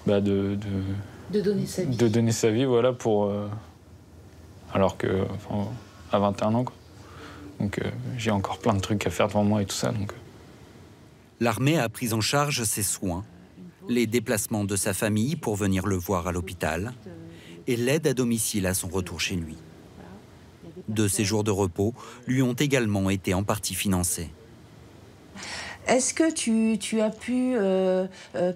donner sa vie. De donner sa vie, voilà, pour... alors que, à 21 ans, quoi. Donc j'ai encore plein de trucs à faire devant moi et tout ça, donc... L'armée a pris en charge ses soins, les déplacements de sa famille pour venir le voir à l'hôpital et l'aide à domicile à son retour chez lui. 2 séjours de repos lui ont également été en partie financés. Est-ce que tu as pu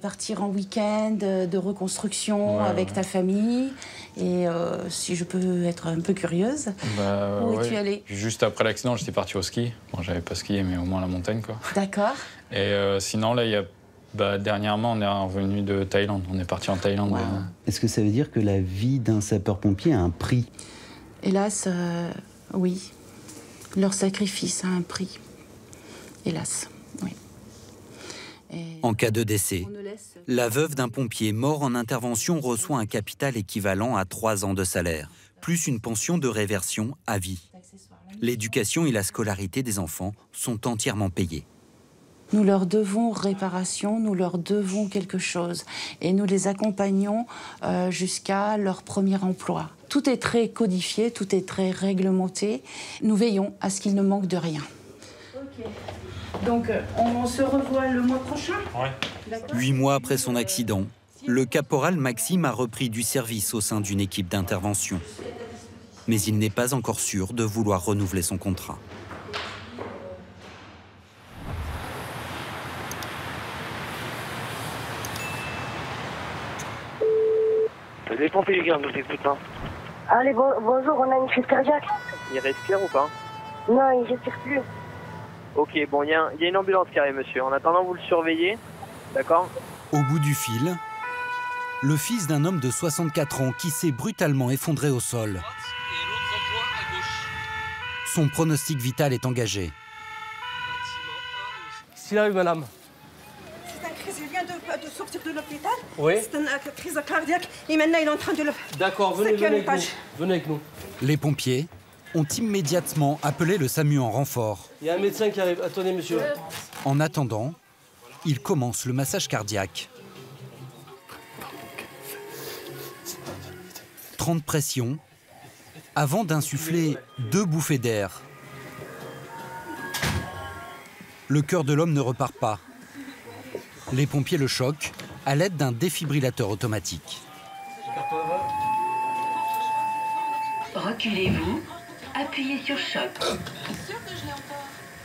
partir en week-end de reconstruction avec ta famille? Et si je peux être un peu curieuse, où es-tu allé? Juste après l'accident, j'étais parti au ski. Bon, j'avais pas skié, mais au moins la montagne, quoi. D'accord. Et sinon, là, dernièrement, on est revenu de Thaïlande. On est parti en Thaïlande. Wow. Est-ce que ça veut dire que la vie d'un sapeur-pompier a un prix? Hélas, oui. Leur sacrifice a un prix. Hélas. En cas de décès, la veuve d'un pompier mort en intervention reçoit un capital équivalent à 3 ans de salaire, plus une pension de réversion à vie. L'éducation et la scolarité des enfants sont entièrement payées. Nous leur devons réparation, nous leur devons quelque chose. Et nous les accompagnons jusqu'à leur premier emploi. Tout est très codifié, tout est très réglementé. Nous veillons à ce qu'ils ne manquent de rien. Okay. Donc, on se revoit le mois prochain? Ouais. 8 mois après son accident, le caporal Maxime a repris du service au sein d'une équipe d'intervention. Mais il n'est pas encore sûr de vouloir renouveler son contrat. Les pompiers, les gars, nous écoutons. Allez, bonjour, on a une crise cardiaque. Il respire ou pas? Non, il respire plus. Ok, bon, il y a une ambulance qui arrive, monsieur. En attendant, vous le surveillez, d'accord? Au bout du fil, le fils d'un homme de 64 ans qui s'est brutalement effondré au sol. Son pronostic vital est engagé. S'il arrive, madame. C'est une crise, il vient de sortir de l'hôpital. Oui. C'est une crise cardiaque et maintenant il est en train de le... D'accord, venez avec nous. Venez avec nous. Les pompiers ont immédiatement appelé le SAMU en renfort. Il y a un médecin qui arrive. Attendez, monsieur. En attendant, il commence le massage cardiaque. 30 pressions avant d'insuffler 2 bouffées d'air. Le cœur de l'homme ne repart pas. Les pompiers le choquent à l'aide d'un défibrillateur automatique. Reculez-vous, appuyez sur choc.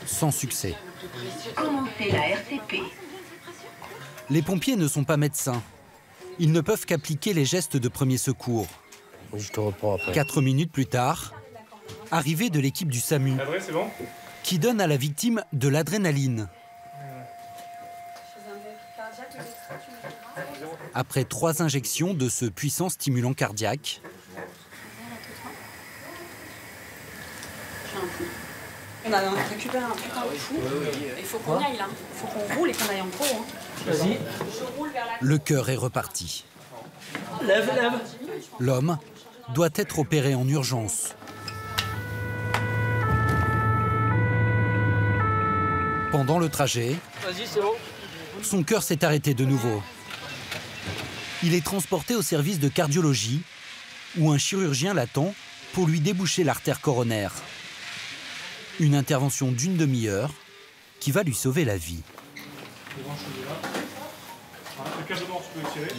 Sans succès. Commencez la RCP. Les pompiers ne sont pas médecins. Ils ne peuvent qu'appliquer les gestes de premier secours. Je te reprends après. 4 minutes plus tard, arrivée de l'équipe du SAMU, qui donne à la victime de l'adrénaline. Après 3 injections de ce puissant stimulant cardiaque, on a récupéré un putain de fou. Il faut qu'on y aille là. Il faut qu'on roule et qu'on aille en gros. Hein. Vas-y. Le cœur est reparti. Lève, lève. L'homme doit être opéré en urgence. Pendant le trajet, Vas-y, c'est bon. son cœur s'est arrêté de nouveau. Il est transporté au service de cardiologie où un chirurgien l'attend pour lui déboucher l'artère coronaire. Une intervention d'1 demi-heure qui va lui sauver la vie. Le câble noir, tu peux le tirer.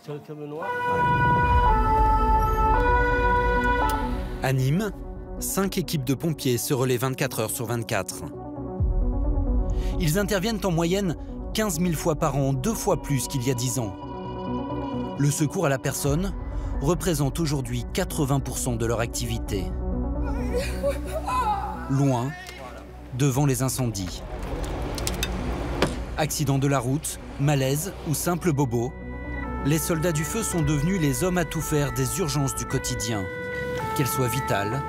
C'est le câble noir. À Nîmes, 5 équipes de pompiers se relaient 24 heures sur 24. Ils interviennent en moyenne 15 000 fois par an, 2 fois plus qu'il y a 10 ans. Le secours à la personne représente aujourd'hui 80% de leur activité. Loin, devant les incendies. Accident de la route, malaise ou simple bobo, les soldats du feu sont devenus les hommes à tout faire des urgences du quotidien, qu'elles soient vitales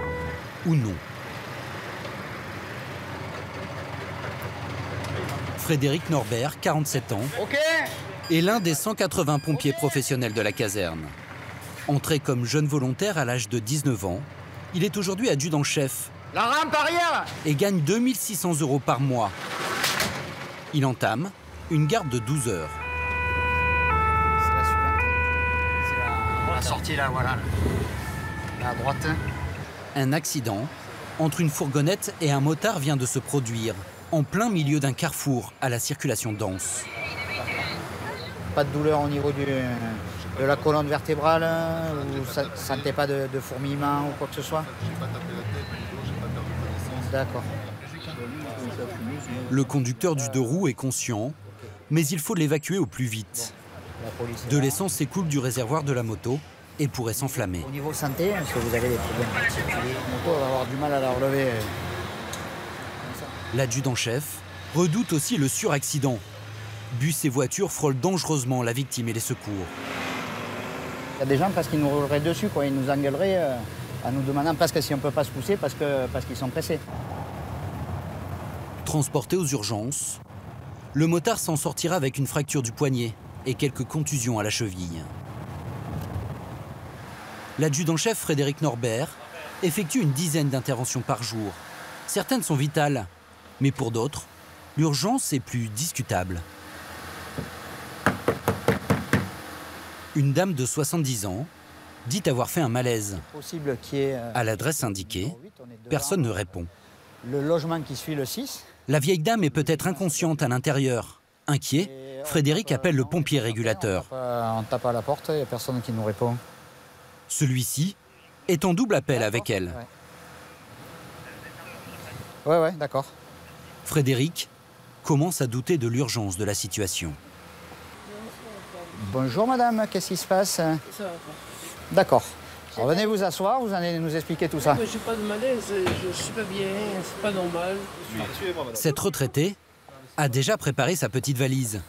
ou non. Frédéric Norbert, 47 ans, est l'un des 180 pompiers professionnels de la caserne. Entré comme jeune volontaire à l'âge de 19 ans, il est aujourd'hui adjudant-chef. La rampe arrière! Et gagne 2 600 € par mois. Il entame une garde de 12 heures. C'est la suivante. C'est la sortie là, voilà. Là, à droite. Un accident entre une fourgonnette et un motard vient de se produire, en plein milieu d'un carrefour à la circulation dense. Pas de douleur au niveau de la colonne vertébrale, ou ça ne sentait pas de fourmillement ou quoi que ce soit? D'accord. Le conducteur du 2 roues est conscient, mais il faut l'évacuer au plus vite. De l'essence s'écoule du réservoir de la moto et pourrait s'enflammer. Au niveau santé, est-ce que vous avez des problèmes particuliers? La moto va avoir du mal à la relever. L'adjudant-chef redoute aussi le suraccident. Bus et voitures frôlent dangereusement la victime et les secours. Il y a des gens parce qu'ils nous rouleraient dessus, quoi. Ils nous engueuleraient en nous demandant presque si on ne peut pas se pousser parce qu'ils sont pressés. Transporté aux urgences, le motard s'en sortira avec une fracture du poignet et quelques contusions à la cheville. L'adjudant-chef Frédéric Norbert effectue une dizaine d'interventions par jour. Certaines sont vitales, mais pour d'autres, l'urgence est plus discutable. Une dame de 70 ans dit avoir fait un malaise. Possible qu'il y ait, à l'adresse indiquée, personne ne répond. Le logement qui suit le 6. La vieille dame est peut-être inconsciente à l'intérieur. Inquiet, Frédéric appelle le pompier régulateur. On tape à la porte, il n'y a personne qui nous répond. Celui-ci est en double appel avec elle. Ouais, d'accord. Frédéric commence à douter de l'urgence de la situation. Bonjour madame, qu'est-ce qui se passe? Ça va pas. D'accord. Alors venez vous asseoir, vous allez nous expliquer tout ça. Je n'ai pas de malaise, je suis pas bien, c'est pas normal. Cette retraitée a déjà préparé sa petite valise.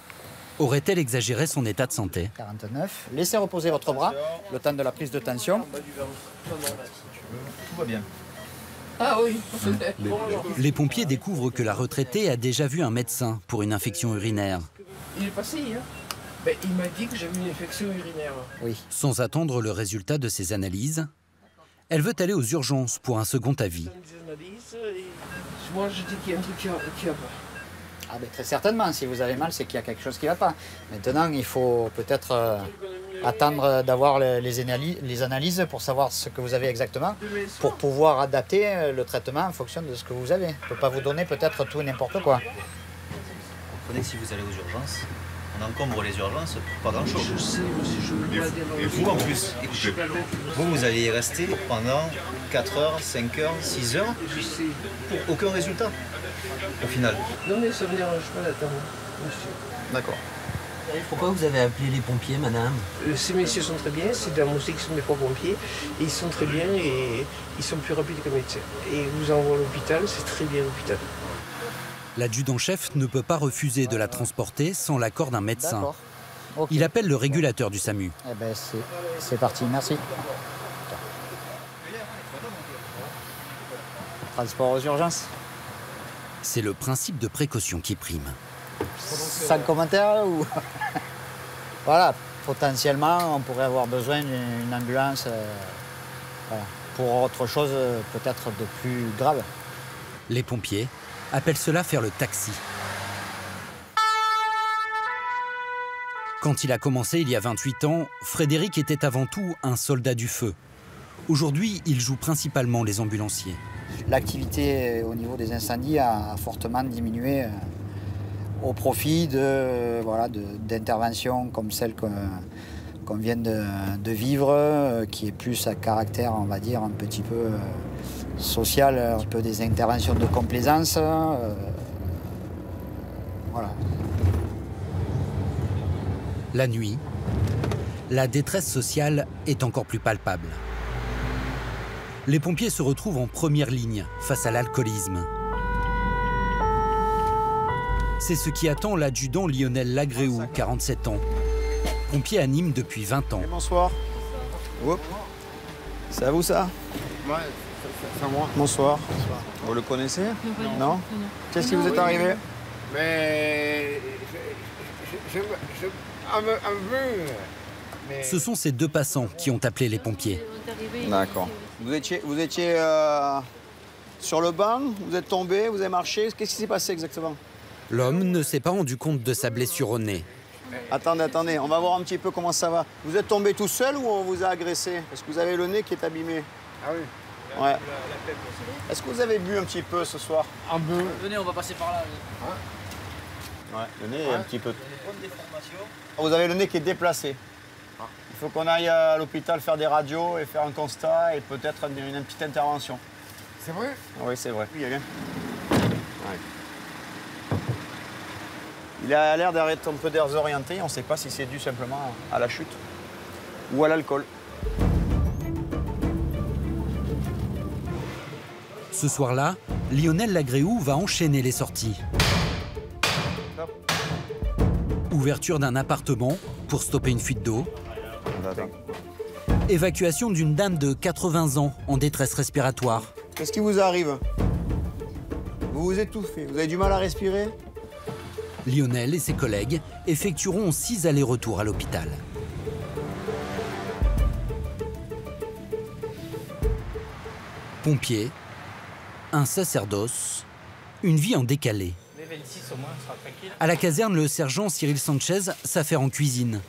Aurait-elle exagéré son état de santé? 49. Laissez reposer votre bras, le temps de la prise de tension. Tout va bien. Ah oui. Les pompiers découvrent que la retraitée a déjà vu un médecin pour une infection urinaire. Il est passé hier. Ben, il m'a dit que j'avais une infection urinaire. Oui. Sans attendre le résultat de ses analyses, elle veut aller aux urgences pour un second avis. Moi, je dis qu'il y a un truc qui va pas. Ah ben, très certainement, si vous avez mal, c'est qu'il y a quelque chose qui ne va pas. Maintenant, il faut peut-être attendre d'avoir les analyses pour savoir ce que vous avez exactement, pour pouvoir adapter le traitement en fonction de ce que vous avez. On ne peut pas vous donner peut-être tout et n'importe quoi. Vous comprenez que si vous allez aux urgences, on encombre les urgences pour pas grand-chose. Je sais, Et vous en plus, vous allez y rester pendant 4 heures, 5 heures, 6 heures, pour aucun résultat, au final. Non mais ça ne me dérange pas d'attendre, monsieur. D'accord. Pourquoi vous avez appelé les pompiers, madame? Ces messieurs sont très bien, c'est de la musique qui sont des pompiers, et ils sont très bien et ils sont plus rapides que médecins. Et vous envoie à l'hôpital, c'est très bien l'hôpital. L'adjudant-chef ne peut pas refuser de la transporter sans l'accord d'un médecin. D'accord. Okay. Il appelle le régulateur du SAMU. Eh ben c'est parti, merci. Transport aux urgences. C'est le principe de précaution qui prime. Sans commentaire ou... Voilà, potentiellement, on pourrait avoir besoin d'une ambulance voilà, pour autre chose peut-être de plus grave. Les pompiers appellent cela faire le taxi. Quand il a commencé il y a 28 ans, Frédéric était avant tout un soldat du feu. Aujourd'hui, il joue principalement les ambulanciers. L'activité au niveau des incendies a fortement diminué au profit d'interventions comme celle qu'on vient de vivre, qui est plus à caractère, on va dire, un petit peu social, un petit peu des interventions de complaisance. Voilà. La nuit, la détresse sociale est encore plus palpable. Les pompiers se retrouvent en première ligne face à l'alcoolisme. C'est ce qui attend l'adjudant Lionel Lagréou, 47 ans. Pompier à Nîmes depuis 20 ans. Bonsoir. Oups. C'est à vous ça? Ouais, c'est à moi. Bonsoir. Vous le connaissez? Non. Qu'est-ce qui vous est arrivé? Mais... Ce sont ces deux passants qui ont appelé les pompiers. D'accord. Vous étiez sur le banc, vous êtes tombé, vous avez marché. Qu'est-ce qui s'est passé exactement? L'homme ne s'est pas rendu compte de sa blessure au nez. Attendez, on va voir un petit peu comment ça va. Vous êtes tombé tout seul ou on vous a agressé? Parce que vous avez le nez qui est abîmé. Ah oui. Ouais. Est-ce que vous avez bu un petit peu ce soir? Un peu. Venez, on va passer par là. Ouais, le nez est un petit peu... Vous avez le nez qui est déplacé. Il faut qu'on aille à l'hôpital faire des radios et faire un constat et peut-être une petite intervention. C'est vrai? Oui, c'est vrai. Oui, bien. Ouais. Il a l'air d'être un peu désorienté. On ne sait pas si c'est dû simplement à la chute ou à l'alcool. Ce soir-là, Lionel Lagréou va enchaîner les sorties. Ouverture d'un appartement pour stopper une fuite d'eau. Évacuation d'une dame de 80 ans en détresse respiratoire. Qu'est-ce qui vous arrive? Vous vous étouffez, vous avez du mal à respirer? Lionel et ses collègues effectueront 6 allers-retours à l'hôpital. Pompiers, un sacerdoce, une vie en décalé. À la caserne, le sergent Cyril Sanchez s'affaire en cuisine.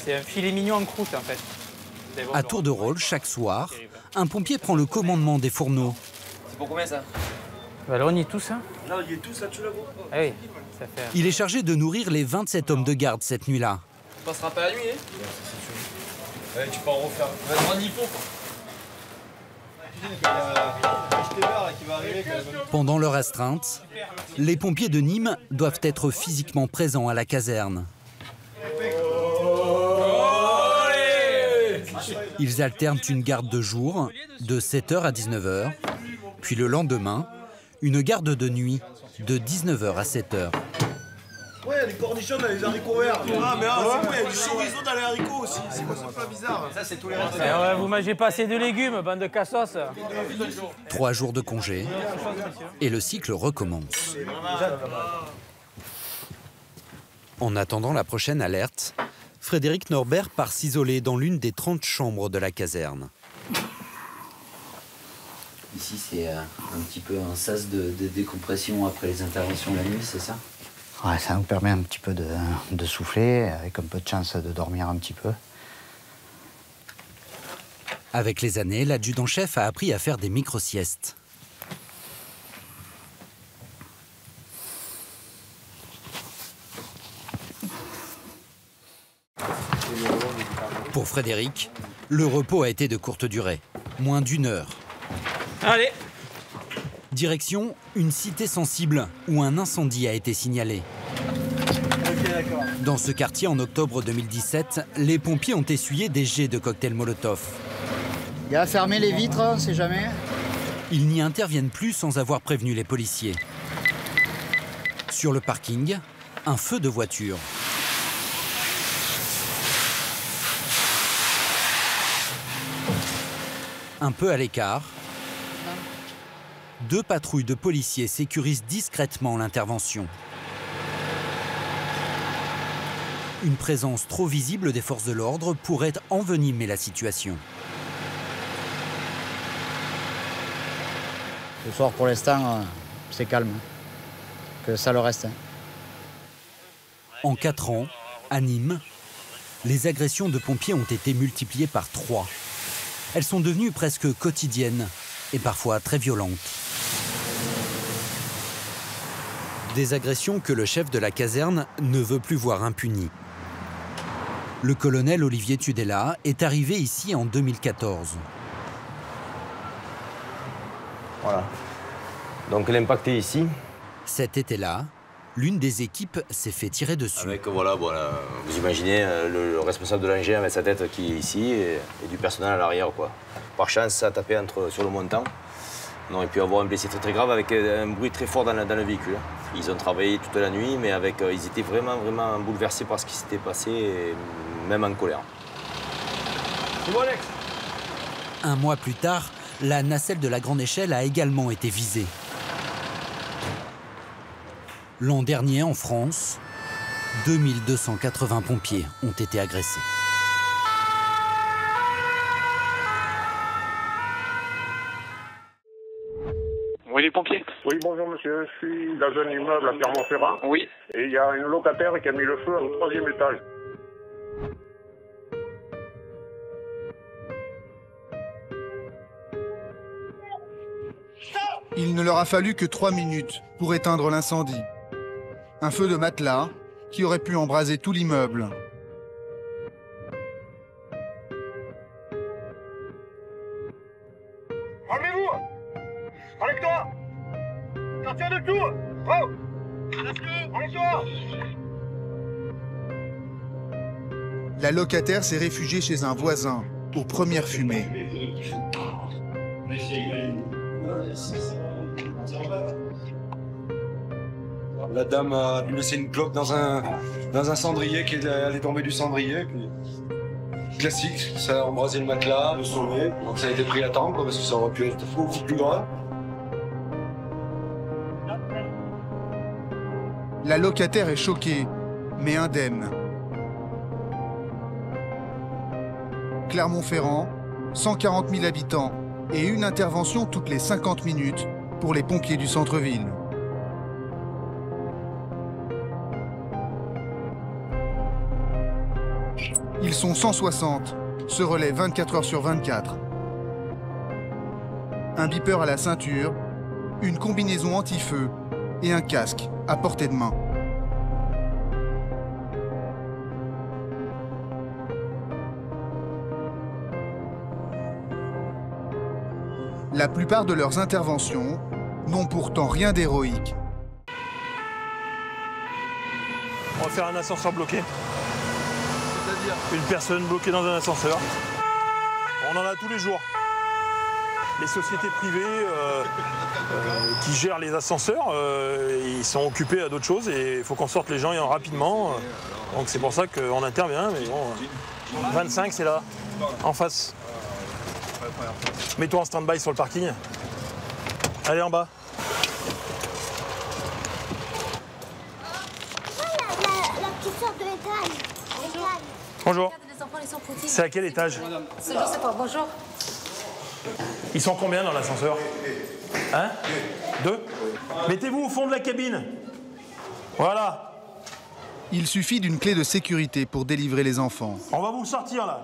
C'est un filet mignon en croûte en fait. À tour de rôle, chaque soir, un pompier prend le commandement des fourneaux. C'est pour combien ça? Alors on y est tous, hein? Là, il y est tous là, tu la vois? Ah oui, ça fait... Il est chargé de nourrir les 27 hommes de garde cette nuit-là. On passera pas la nuit, hein? Ouais, tu peux en refaire. On y faut. Pendant leur astreinte, les pompiers de Nîmes doivent être physiquement présents à la caserne. Ils alternent une garde de jour, de 7h à 19h, puis le lendemain, une garde de nuit, de 19h à 7h. Ouais, il y a des cornichons dans les haricots verts. Ah, mais c'est quoi? Il y a du chorizo dans les haricots aussi. C'est quoi, c'est pas bizarre? Ça, c'est tous les restes. Vous mangez pas assez de légumes, bande de cassos. 3 jours de congé, et le cycle recommence. En attendant la prochaine alerte, Frédéric Norbert part s'isoler dans l'une des 30 chambres de la caserne. Ici, c'est un petit peu un sas de décompression après les interventions la nuit, c'est ça? Ouais, ça nous permet un petit peu de souffler, avec un peu de chance de dormir un petit peu. Avec les années, l'adjudant-chef a appris à faire des micro-siestes. Pour Frédéric, le repos a été de courte durée, moins d'1 heure. Allez! Direction une cité sensible où un incendie a été signalé. Dans ce quartier, en octobre 2017, les pompiers ont essuyé des jets de cocktails Molotov. Il y a à fermer les vitres, on sait jamais. Ils n'y interviennent plus sans avoir prévenu les policiers. Sur le parking, un feu de voiture. Un peu à l'écart, 2 patrouilles de policiers sécurisent discrètement l'intervention. Une présence trop visible des forces de l'ordre pourrait envenimer la situation. Ce soir, pour l'instant, c'est calme. Que ça le reste. En 4 ans, à Nîmes, les agressions de pompiers ont été multipliées par 3. Elles sont devenues presque quotidiennes et parfois très violentes. Des agressions que le chef de la caserne ne veut plus voir impunies. Le colonel Olivier Tudela est arrivé ici en 2014. Voilà. Donc l'impact est ici. Cet été-là, l'une des équipes s'est fait tirer dessus. Avec, voilà, vous imaginez le responsable de l'engin avec sa tête qui est ici et du personnel à l'arrière, quoi. Par chance, ça a tapé sur le montant. On aurait pu avoir un blessé très grave avec un bruit très fort dans le véhicule. Ils ont travaillé toute la nuit, mais ils étaient vraiment bouleversés par ce qui s'était passé, et même en colère. C'est bon, Alex. 1 mois plus tard, la nacelle de la grande échelle a également été visée. L'an dernier, en France, 2280 pompiers ont été agressés. Oui, les pompiers. Oui, bonjour monsieur, je suis dans un immeuble à Clermont-Ferrand. Oui. Et il y a une locataire qui a mis le feu au 3e étage. Il ne leur a fallu que 3 minutes pour éteindre l'incendie. Un feu de matelas qui aurait pu embraser tout l'immeuble. Calmez-vous! Avec-toi! Sortir de tout! Oh! Avec-toi! La locataire s'est réfugiée chez un voisin, aux premières fumées. La dame a laissé une clope dans un cendrier, elle est tombée du cendrier. Puis... Classique, ça a embrasé le matelas, le sauvé. Donc ça a été pris à temps, parce que ça aurait pu être beaucoup plus grave. La locataire est choquée, mais indemne. Clermont-Ferrand, 140 000 habitants et une intervention toutes les 50 minutes pour les pompiers du centre-ville. Ils sont 160, se relaient 24 heures sur 24. Un beeper à la ceinture, une combinaison anti-feu et un casque à portée de main. La plupart de leurs interventions n'ont pourtant rien d'héroïque. On va faire un ascenseur bloqué. C'est-à-dire une personne bloquée dans un ascenseur. On en a tous les jours. Les sociétés privées qui gèrent les ascenseurs, ils sont occupés à d'autres choses et il faut qu'on sorte les gens rapidement. Donc c'est pour ça qu'on intervient. Mais bon, 25 c'est là, en face. Mets-toi en stand-by sur le parking. Allez en bas. La petite sœur de l'étage. Bonjour. C'est à quel étage? Je sais pas, bonjour. Ils sont combien dans l'ascenseur? Hein? 2? Mettez-vous au fond de la cabine. Voilà. Il suffit d'une clé de sécurité pour délivrer les enfants. On va vous le sortir là.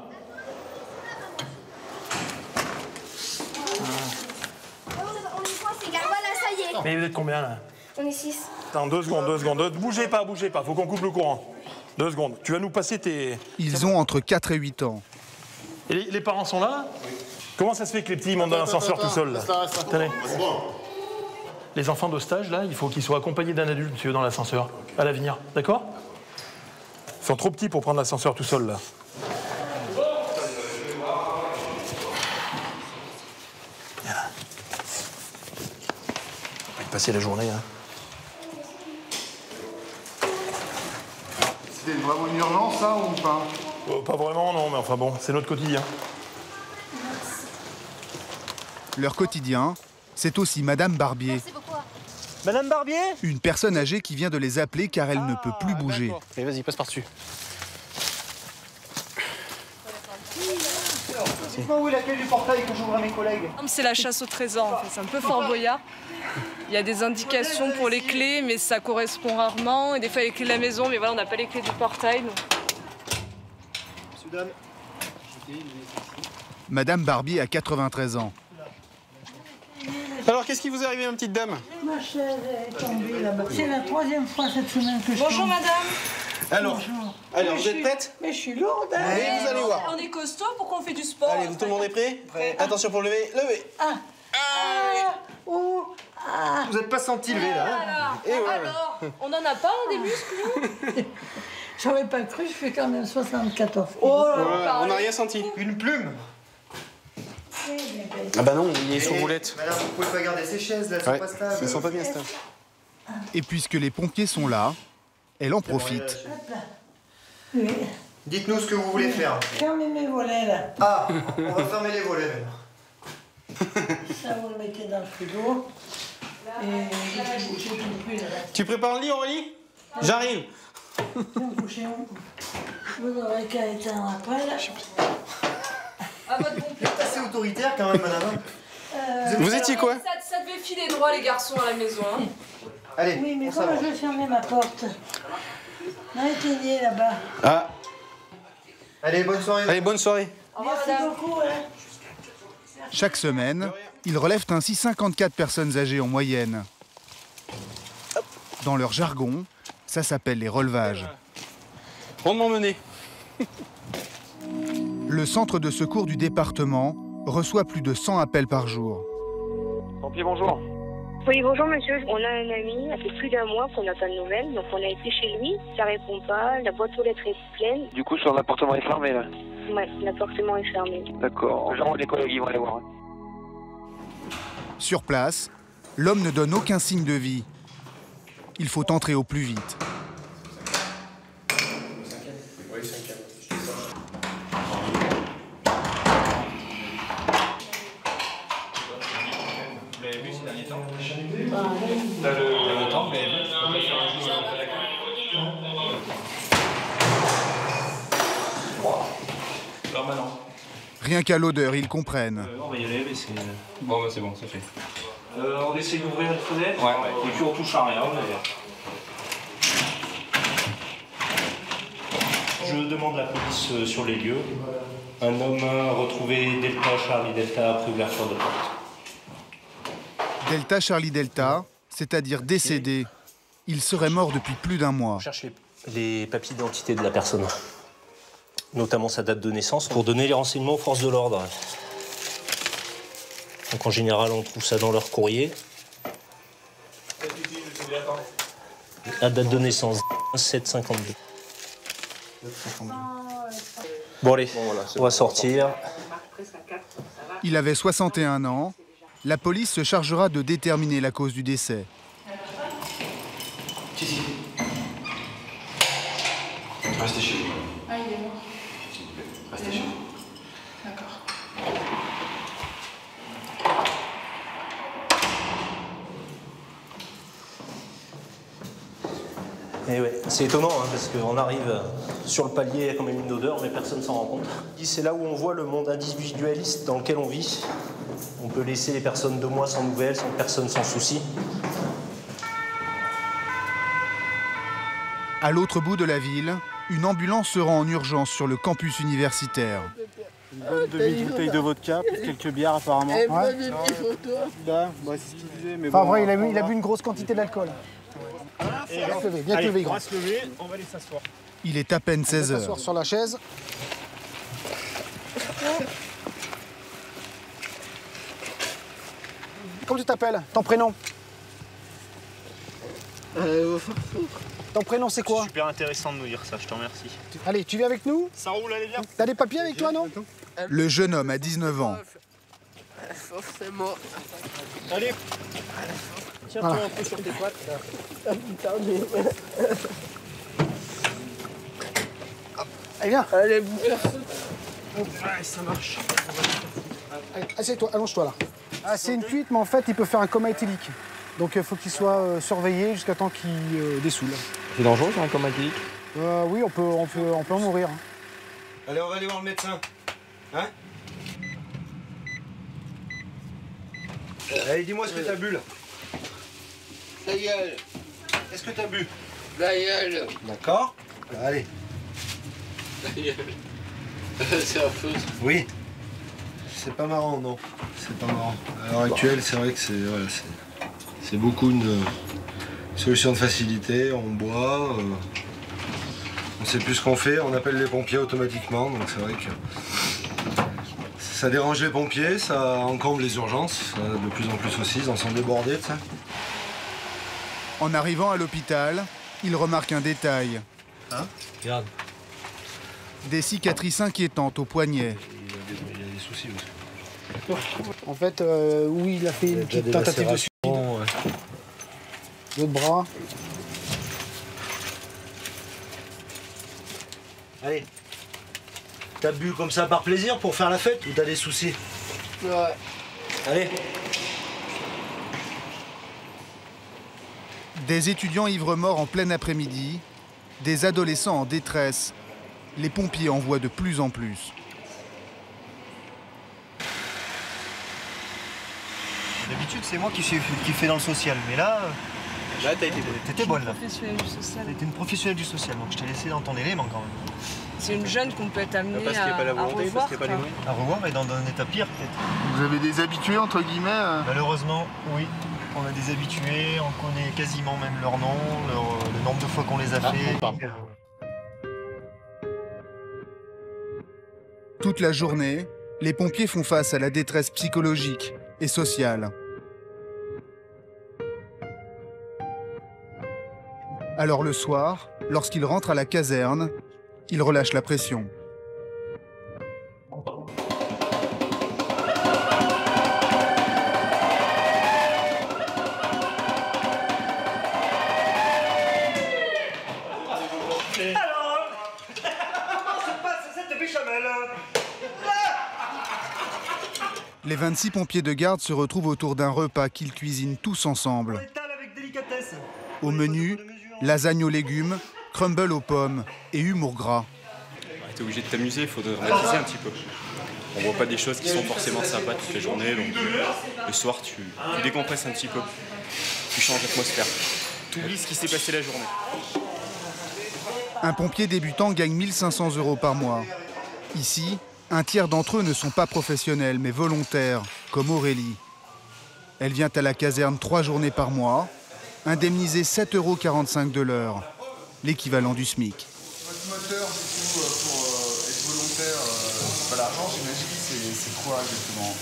Voilà, ça y est. Mais vous êtes combien là? On est 6. Attends, 2 secondes, 2 secondes. Bougez pas, faut qu'on coupe le courant. 2 secondes. Tu vas nous passer tes... Ils ont entre 4 et 8 ans. Et les parents sont là? Comment ça se fait que les petits montent dans l'ascenseur tout seuls là? Tenez. Les enfants de stage là, il faut qu'ils soient accompagnés d'un adulte, monsieur, dans l'ascenseur, à l'avenir. D'accord? Ils sont trop petits pour prendre l'ascenseur tout seul là. On va y passer la journée. Hein. C'était vraiment une urgence, ça, ou pas? Pas vraiment, non, mais enfin bon, c'est notre quotidien. Leur quotidien, c'est aussi Madame Barbier. Madame Barbier? Une personne âgée qui vient de les appeler car elle ne peut plus bouger. Allez, vas-y, passe par-dessus. Dites-moi où est la clé du portail que j'ouvre à mes collègues. C'est la chasse au trésor, en fait. C'est un peu Fort Boyard. Il y a des indications pour les clés, mais ça correspond rarement. Et des fois, les clés de la maison, mais voilà, on n'a pas les clés du portail. Donc... Monsieur, dame. Madame Barbier a 93 ans. Alors, qu'est-ce qui vous est arrivé, ma petite dame? Ma chaise est tombée là-bas. C'est la 3e fois cette semaine que je tombe. Bonjour, madame. Alors, Bonjour. alors vous êtes prête? Mais je suis lourde. Hein. Allez, vous allez voir. On est costaud, pourquoi on fait du sport? Allez, tout le monde est prêt? Prêt. Attention pour lever, levez. Vous n'êtes pas senti lever là. Hein? Et voilà. Alors, on n'en a pas des muscles? J'aurais pas cru, je fais quand même 74. Oh, on n'a rien senti. Une plume. Ah bah non, il est sur roulette. Madame, vous pouvez pas garder ces chaises là, elles sont pas stables. Elles sont pas bien stables. Et puisque les pompiers sont là, elle en profite. Oui. Dites-nous ce que vous voulez faire. Fermez mes volets là. Ah, on va fermer les volets maintenant. Ça, vous le mettez dans le frigo. Et j'ai tout pris là. Tu prépares le lit, Aurélie? J'arrive. Vous aurez qu'à éteindre après là. Vous êtes assez autoritaire quand même, madame. Vous étiez quoi? Ça devait filer droit, les garçons, à la maison. Hein. Allez, oui, mais comment je vais fermer ma porte? Non, éteignez là-bas. Ah. Allez, bonne soirée. Allez, bonne soirée. Merci beaucoup. Hein. Chaque semaine, ils relèvent ainsi 54 personnes âgées en moyenne. Dans leur jargon, ça s'appelle les relevages. Rondement mené. Le centre de secours du département reçoit plus de 100 appels par jour. Pompier, bonjour. Oui, bonjour monsieur. On a un ami, ça fait plus d'un mois qu'on n'a pas de nouvelles, donc on a été chez lui, ça répond pas, la boîte aux lettres est pleine. Du coup, son appartement est fermé là. Ouais, l'appartement est fermé. D'accord. Genre, les collègues, ils vont aller voir. Sur place, l'homme ne donne aucun signe de vie. Il faut entrer au plus vite. Rien qu'à l'odeur, ils comprennent. On va y aller, mais c'est... Bon, bah, c'est bon, c'est fait. On essaie d'ouvrir une fenêtre, et puis on touche à rien. Je demande la police sur les lieux. Un homme retrouvé Delta Charlie Delta après ouverture de porte. Delta Charlie Delta, c'est-à-dire décédé. Il serait mort depuis plus d'un mois. On cherche les papiers d'identité de la personne, notamment sa date de naissance, pour donner les renseignements aux forces de l'ordre. Donc en général, on trouve ça dans leur courrier. La date de naissance, 7,52. Bon allez, on va sortir. Il avait 61 ans. La police se chargera de déterminer la cause du décès. Restez chez vous. Ah, il est mort. Restez chez vous. D'accord. Et ouais, c'est étonnant hein, parce qu'on arrive sur le palier, il y a quand même une odeur, mais personne ne s'en rend compte. C'est là où on voit le monde individualiste dans lequel on vit. On peut laisser les personnes 2 mois sans nouvelles, sans personne sans souci. À l'autre bout de la ville, une ambulance se rend en urgence sur le campus universitaire. Une bonne demi-bouteille de vodka, quelques bières apparemment. Ouais. Là, c'est ce qu'il disait. Mais Enfin, bon, vrai, il a bu une grosse quantité d'alcool. Bien te lever, bien te lever, on grand. va se lever, on va aller s'asseoir. Il est à peine 16 On va s'asseoir heures. sur la chaise. Comment tu t'appelles? Ton prénom? Ton prénom c'est quoi? Super intéressant de nous dire ça, je te remercie. Allez, tu viens avec nous? Ça roule, allez viens. T'as des papiers avec toi, non? Le jeune homme a 19 ans. Forcément. Allez. Tiens-toi Voilà. un peu sur tes pattes. Là. Allez, viens. Allez, Ouais, ça marche. Allez, assieds-toi, allonge-toi là. Ah, c'est une fuite, mais en fait, il peut faire un coma éthylique. Donc, il faut qu'il soit surveillé jusqu'à temps qu'il dessoule. C'est dangereux, c'est un coma éthylique? Oui, on peut en mourir. Hein. Allez, on va aller voir le médecin. Hein? Allez, dis-moi ce que t'as bu là. La gueule. Qu'est-ce que t'as bu? La gueule. D'accord. Allez. La gueule. C'est affreux. Oui. C'est pas marrant, non. C'est pas marrant. À l'heure actuelle, c'est vrai que c'est beaucoup une solution de facilité. On boit, on sait plus ce qu'on fait, on appelle les pompiers automatiquement. Donc c'est vrai que ça dérange les pompiers, ça encombre les urgences. De plus en plus aussi, ils en sont débordés, tu sais. En arrivant à l'hôpital, il remarque un détail. Hein? Regarde. Des cicatrices inquiétantes au poignet. Il y a des soucis aussi. En fait, oui, il a fait une petite tentative de suicide. Ouais. L'autre bras. Allez. T'as bu comme ça par plaisir pour faire la fête ou t'as des soucis? Ouais. Allez. Des étudiants ivres-morts en plein après-midi, des adolescents en détresse. Les pompiers en voient de plus en plus. D'habitude, c'est moi qui fais dans le social, mais là t'as été bonne. T'étais bonne là. Professionnelle du social. T'étais une professionnelle du social, donc je t'ai laissé dans ton élément quand même. C'est une jeune qu'on peut être amenée Parce qu'il y a pas la à volonté, revoir. parce qu'il y a pas les moyens. À revoir, mais dans un état pire peut-être. Vous avez des habitués, entre guillemets Malheureusement, oui. On a des habitués, on connaît quasiment même leur nom, le nombre de fois qu'on les a fait. Toute la journée, les pompiers font face à la détresse psychologique et sociale. Alors le soir, lorsqu'ils rentrent à la caserne, ils relâchent la pression. Alors, comment se passe cette béchamel? Les 26 pompiers de garde se retrouvent autour d'un repas qu'ils cuisinent tous ensemble. Avec délicatesse. Au menu, lasagne aux légumes, crumble aux pommes et humour gras. T'es obligé de t'amuser, il faut dramatiser un petit peu. On voit pas des choses qui sont forcément sympas toute la journée, donc le soir tu décompresses un petit peu. Tu changes l'atmosphère. Tu oublies ce qui s'est passé la journée. Un pompier débutant gagne 1 500 € par mois. Ici, un tiers d'entre eux ne sont pas professionnels, mais volontaires, comme Aurélie. Elle vient à la caserne 3 journées par mois, indemnisée 7,45 € de l'heure, l'équivalent du SMIC. Votre moteur, du coup, pour être volontaire, c'est pas l'argent, j'imagine, c'est quoi exactement?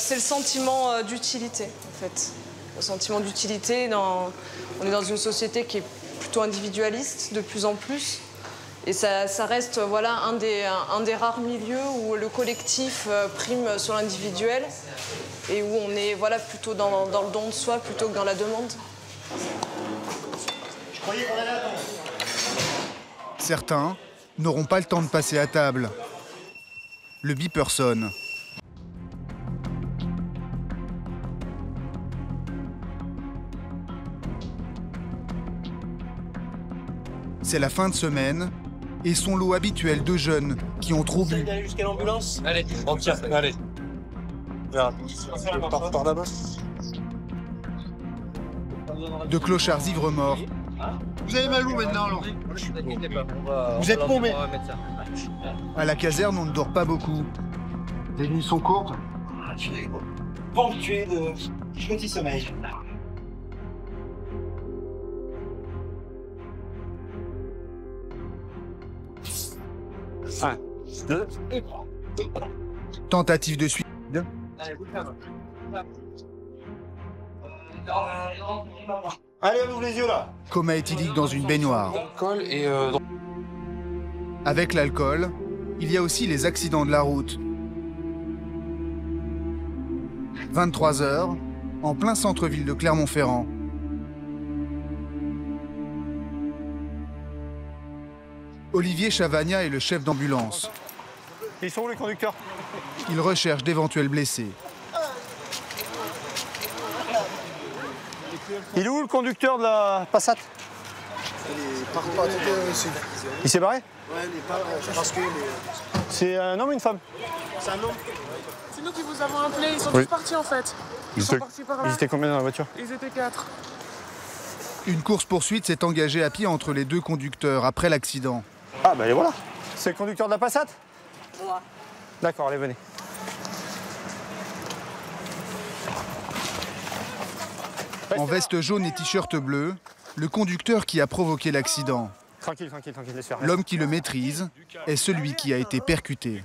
C'est le sentiment d'utilité, en fait. Le sentiment d'utilité, on est dans une société qui est plutôt individualiste, de plus en plus. Et ça reste voilà, un des rares milieux où le collectif prime sur l'individuel et où on est voilà, plutôt dans le don de soi plutôt que dans la demande. Je croyais qu'on allait attendre. Certains n'auront pas le temps de passer à table. Le beeper sonne. C'est la fin de semaine et son lot habituel de jeunes qui ont trop bu. D'aller jusqu'à l'ambulance. Allez, on tire, allez. Par là-bas. De clochards ivres-morts Vous avez mal où maintenant alors? Vous êtes paumé. À la caserne, on ne dort pas beaucoup. Les nuits sont courtes. Ponctuées de petit sommeil. Tentative de suicide. Allez, on ouvre les yeux là. Coma éthylique dans une baignoire. Avec l'alcool, il y a aussi les accidents de la route. 23 h, en plein centre-ville de Clermont-Ferrand. Olivier Chavagna est le chef d'ambulance. Ils sont où les conducteurs? Il recherche d'éventuels blessés. Il est où le conducteur de la Passat? Il s'est barré? Ouais, il est pas parce que... C'est un homme ou une femme? C'est un homme. C'est nous qui vous avons appelé, ils sont Oui. tous partis en fait. Ils sont partis par là. Ils étaient combien dans la voiture? Ils étaient 4. Une course-poursuite s'est engagée à pied entre les deux conducteurs après l'accident. Ah bah et voilà. C'est le conducteur de la Passat? Moi. D'accord, allez, venez. En veste jaune et t-shirt bleu, le conducteur qui a provoqué l'accident. Tranquille, tranquille, tranquille, laisse faire. L'homme qui le maîtrise est celui qui a été percuté.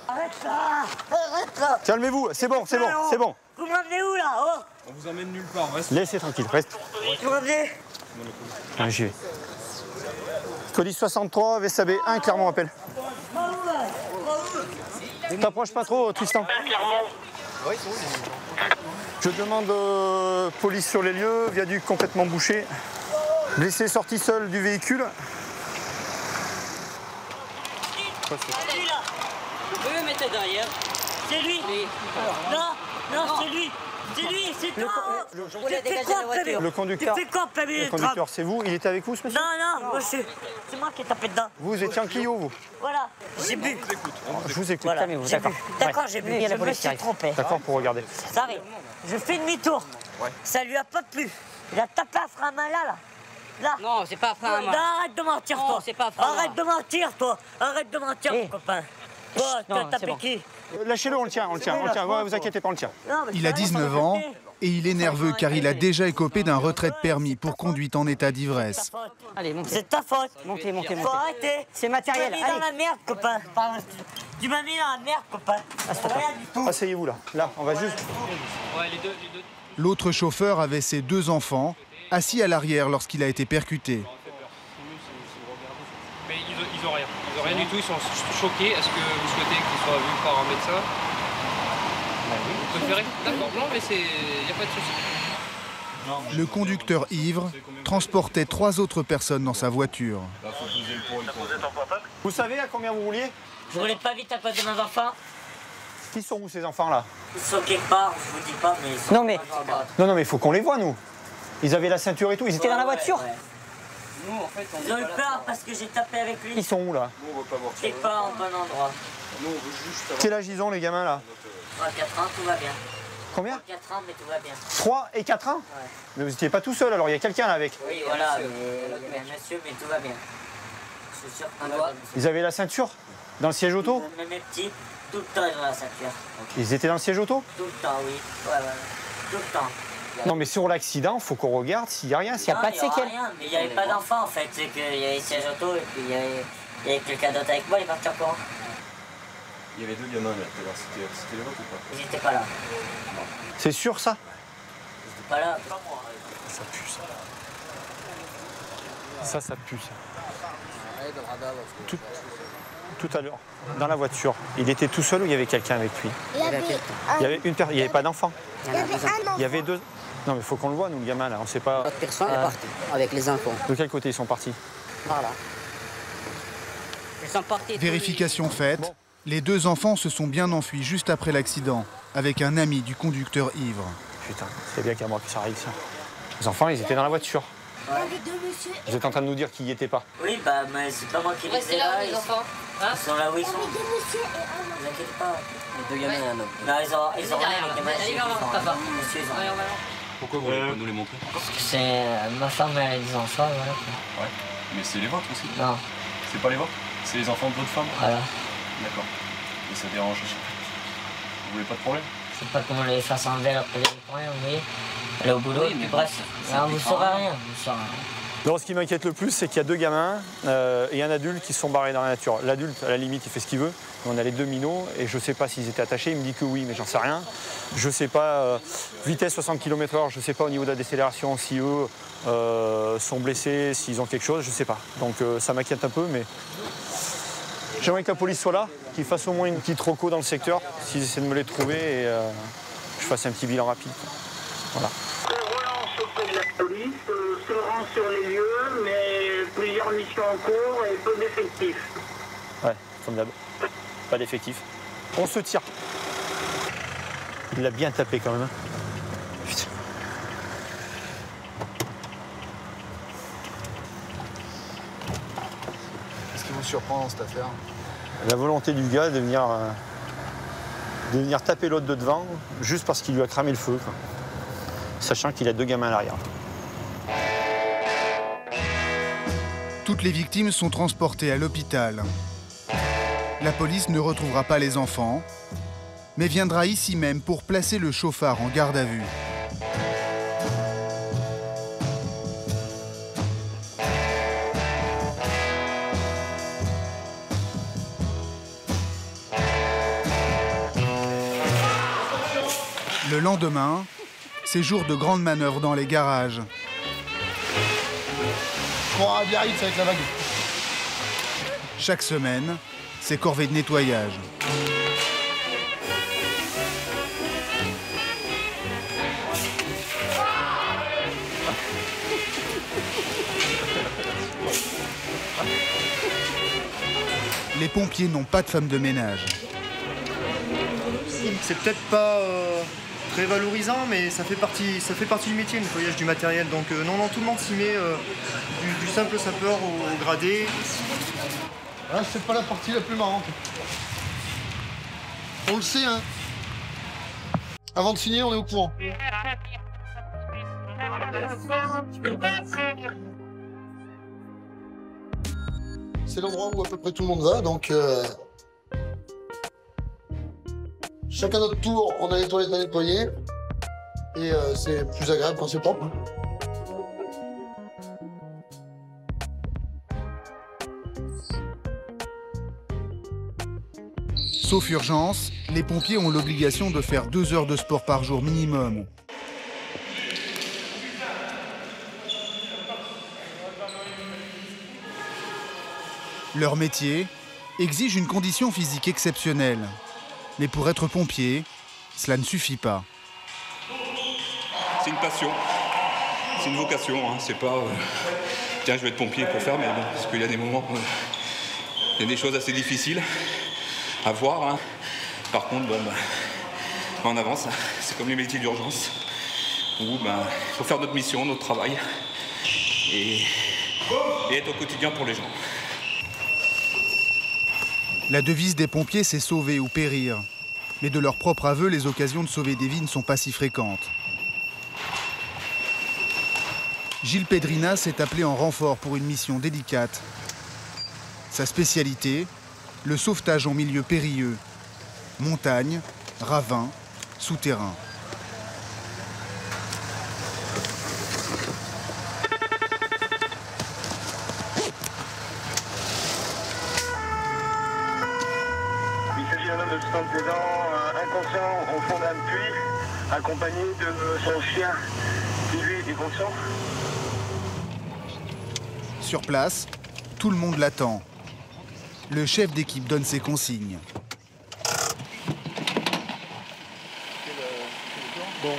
Arrête là! Arrête là! Calmez-vous, c'est bon, c'est bon, c'est bon. Vous m'emmenez où là? Oh! On vous emmène nulle part, reste. Laissez tranquille, reste. Vous m'emmenez? Ah, j'y vais. Colis 63, VSAB 1, Clermont appel. T'approches pas trop, Tristan. Je demande police sur les lieux, viaduc complètement bouché. Blessé sorti seul du véhicule. C'est lui là! Vous pouvez le mettre derrière. C'est lui! Non, non, c'est lui! C'est lui, c'est toi! Le conducteur, Tu fais quoi, le conducteur, c'est vous? Il était avec vous, ce monsieur? Non, non, moi, c'est moi qui ai tapé dedans. Vous étiez en Clio, vous? Voilà, j'ai bu. Je vous écoute. Voilà, j'ai bu. D'accord, j'ai bu. Je me suis trompé. D'accord, pour regarder. Ça arrive. Je fais demi-tour. Ça lui a pas plu. Il a tapé un frein à main là. Là. Non, c'est pas frein à main. Arrête de mentir, non, toi. C'est pas frein à main. Arrête de mentir, toi. Arrête de mentir, mon copain. Toi, t'as tapé qui? Lâchez-le, on le tient, on le tient, on le tient. Ouais, vous inquiétez pas, on le tient. Il a 19 ans et il est nerveux car il a déjà écopé d'un retrait de permis pour conduite en état d'ivresse. Allez, c'est ta faute. Montez, montez, Faut montez. arrêter. C'est matériel, Tu m'as mis dans la merde, copain. Tu m'as mis dans la merde, copain. Rien du tout. Asseyez-vous là. Là, on va juste... Ouais, les deux. L'autre chauffeur avait ses 2 enfants, assis à l'arrière lorsqu'il a été percuté. Mais ils ont rien. Ils ont rien du tout, ils sont choqués. Est-ce que vous souhaitez qu'ils soient vus par un médecin? Vous préférez? D'accord, non mais il n'y a pas de souci. Le conducteur ivre transportait 3 autres personnes dans sa voiture. Vous savez à combien vous rouliez? Je roulais pas vite à cause de mes enfants. Qui sont où ces enfants là? Ils sont quelque part, je vous dis pas, mais ils sont... Non mais... Non, mais il faut qu'on les voit, nous. Ils avaient la ceinture et tout, ils étaient dans la voiture. Ouais. Nous, en fait, ils ont eu peur parce que j'ai tapé avec lui. Ils sont où là? T'es pas en bon endroit. Quel âge ils ont les gamins là? 3 à 4 ans, tout va bien. Combien? 4 ans, mais tout va bien. 3 et 4 ans? Ouais. Mais vous n'étiez pas tout seul alors, il y a quelqu'un là avec? Oui, voilà, il y a un monsieur, mais tout va bien. Je suis sûr qu'on va bien. Ils avaient la ceinture? Dans le siège auto? Même les petits, tout le temps ils ont la ceinture. Ils étaient dans le siège auto? Tout le temps, oui. Ouais, ouais. Tout le temps. Non mais sur l'accident, faut qu'on regarde s'il n'y a rien, s'il n'y a pas de séquelles. Rien, mais il n'y avait pas d'enfant en fait. C'est qu'il y avait le siège auto et puis il y avait quelqu'un d'autre avec moi, il est parti en courant. Il y avait 2 gamins là, c'était les vôtres ou pas? Ils n'étaient pas là. C'est sûr ça? Ils n'étaient pas là. Ça pue ça. Ça pue ça. Tout à l'heure, dans la voiture, il était tout seul ou il y avait quelqu'un avec lui? Il y avait Il n'y avait pas d'enfant? Il y avait un enfant. Il y avait 2... Non mais il faut qu'on le voit nous le gamin là, on sait pas... L'autre personne est partie avec les enfants. De quel côté ils sont partis? Voilà. Ils sont partis. Vérification faite, les 2 enfants se sont bien enfuis juste après l'accident, avec un ami du conducteur ivre. Putain, c'est bien qu'à moi que ça arrive ça. Les enfants, ils étaient dans la voiture. Ouais. Vous êtes en train de nous dire qu'ils n'y étaient pas? Oui, bah, mais c'est pas moi qui les ai là. les enfants. Ils sont là où ils sont. Ne vous inquiétez pas. Les 2 gamins et un homme. Non, ils ont rien avec les machines. Allez, viens voir, papa. Monsieur, ils ont rien. Pourquoi vous voulez pas nous les montrer? Parce que c'est ma femme, elle a des enfants, voilà. Ouais, mais c'est les vôtres aussi? Non. C'est pas les vôtres? C'est les enfants de votre femme? Voilà. D'accord. Et ça dérange? Vous voulez pas de problème? Je sais pas comment les faire s'enlever après les points, vous voyez. Elle est au boulot, et puis bref. Alors, vous ne saurez rien, vous ne saurez rien. Non, ce qui m'inquiète le plus, c'est qu'il y a 2 gamins et un adulte qui se sont barrés dans la nature. L'adulte, à la limite, il fait ce qu'il veut. On a les 2 minots et je ne sais pas s'ils étaient attachés. Il me dit que oui, mais j'en sais rien. Je ne sais pas, vitesse 60 km/h, je ne sais pas au niveau de la décélération si eux sont blessés, s'ils ont quelque chose, je ne sais pas. Donc ça m'inquiète un peu, mais j'aimerais que la police soit là, qu'ils fassent au moins une petite roco dans le secteur, s'ils essaient de me les trouver et je fasse un petit bilan rapide. Voilà. De la police se rend sur les lieux, mais plusieurs missions en cours et peu d'effectifs. Ouais, comme d'hab. Pas d'effectifs. On se tire. Il l'a bien tapé quand même. Putain. Qu'est-ce qui vous surprend dans cette affaire? La volonté du gars de venir taper l'autre de devant juste parce qu'il lui a cramé le feu, quoi. Sachant qu'il a 2 gamins à l'arrière. Toutes les victimes sont transportées à l'hôpital. La police ne retrouvera pas les enfants, mais viendra ici même pour placer le chauffard en garde à vue. Le lendemain, c'est jour de grandes manœuvres dans les garages. Bon, à Biarritz avec la vague. Chaque semaine, c'est corvée de nettoyage. Les pompiers n'ont pas de femme de ménage. C'est peut-être pas très valorisant, mais ça fait partie du métier, le nettoyage du matériel. Donc non, tout le monde s'y met, du simple sapeur au gradé. Ah, c'est pas la partie la plus marrante. On le sait, hein. Avant de signer, on est au courant. C'est l'endroit où à peu près tout le monde va, donc chacun notre tour, on a les toilettes à nettoyer et c'est plus agréable quand c'est propre. Sauf urgence, les pompiers ont l'obligation de faire 2 heures de sport par jour minimum. Leur métier exige une condition physique exceptionnelle. Mais pour être pompier, cela ne suffit pas. C'est une passion, c'est une vocation, hein. C'est pas tiens je vais être pompier pour faire, mais bon, parce qu'il y a des moments où il y a des choses assez difficiles à voir, hein. Par contre, bon, on avance, c'est comme les métiers d'urgence, où il faut faire notre mission, notre travail, et être au quotidien pour les gens. La devise des pompiers, c'est sauver ou périr. Mais de leur propre aveu, les occasions de sauver des vies ne sont pas si fréquentes. Gilles Pedrina s'est appelé en renfort pour une mission délicate. Sa spécialité, le sauvetage en milieu périlleux. Montagne, ravin, souterrain. Il s'agit d'un homme de 72 ans, inconscient au fond d'un puits, accompagné de son chien qui lui est conscient. Sur place, tout le monde l'attend. Le chef d'équipe donne ses consignes. Bon,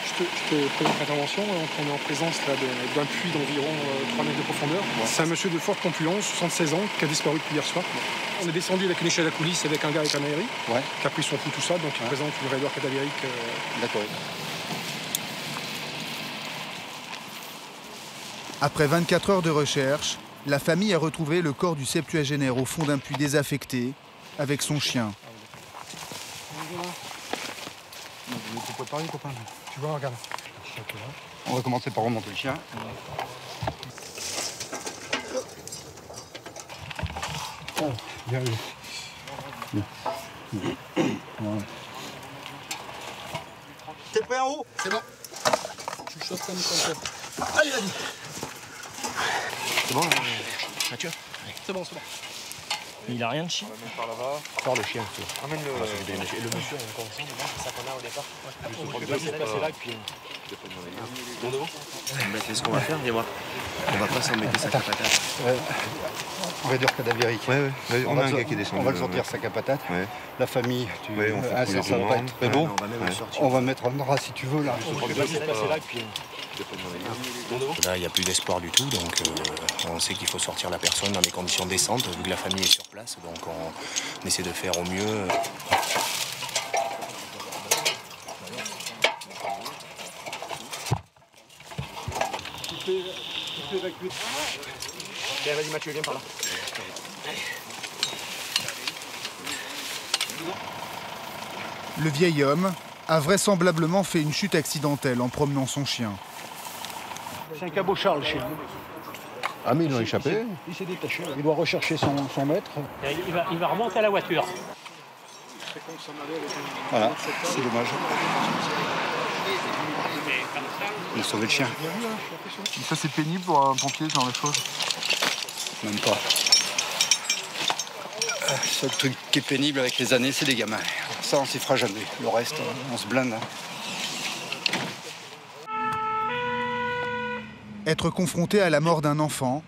je te présente l'intervention. On est en présence d'un puits d'environ 3 mètres de profondeur. Ouais. C'est un monsieur de forte compluence, 76 ans, qui a disparu depuis hier soir. On est descendu avec une échelle à coulisses avec un gars avec un aérie, qui a pris son coup, tout ça, donc il présente une raideur cadavérique. D'accord. Après 24 heures de recherche, la famille a retrouvé le corps du septuagénaire au fond d'un puits désaffecté, avec son chien. Tu peux pas parler, copain. Tu vois, regarde. On va commencer par remonter le chien. Oh, bien vu. T'es prêt en haut? C'est bon. Tu chauffes comme ça. Allez, vas-y. C'est bon, Mathieu? C'est bon, c'est bon. Il a rien de chien. Par là-bas. Sors le chien, monsieur. Ramène le monsieur, on est conscient, c'est ça qu'on a au départ. C'est là, puis... C'est ce qu'on va faire, viens voir. On va pas s'embêter sac à patate. On va dire cadavérique. On a un gars qui est descendu. On va le sortir sac à patate. La famille, ça va pas être très bon. On va mettre un drap si tu veux là. Là, il n'y a plus d'espoir du tout, donc on sait qu'il faut sortir la personne dans des conditions décentes, vu que la famille est sur place, donc on essaie de faire au mieux. Tiens, vas-y Mathieu, viens par là. Le vieil homme a vraisemblablement fait une chute accidentelle en promenant son chien. C'est un cabochard, le chien. Ah mais ils l'ont échappé. Il s'est détaché, il doit rechercher son maître. Il va remonter à la voiture. Voilà, c'est dommage. Il a sauvé le chien. Ça c'est pénible pour un pompier, ce genre de choses? Même pas. Le seul truc qui est pénible avec les années, c'est les gamins. Ça, on s'y fera jamais. Le reste, on se blinde. Être confronté à la mort d'un enfant,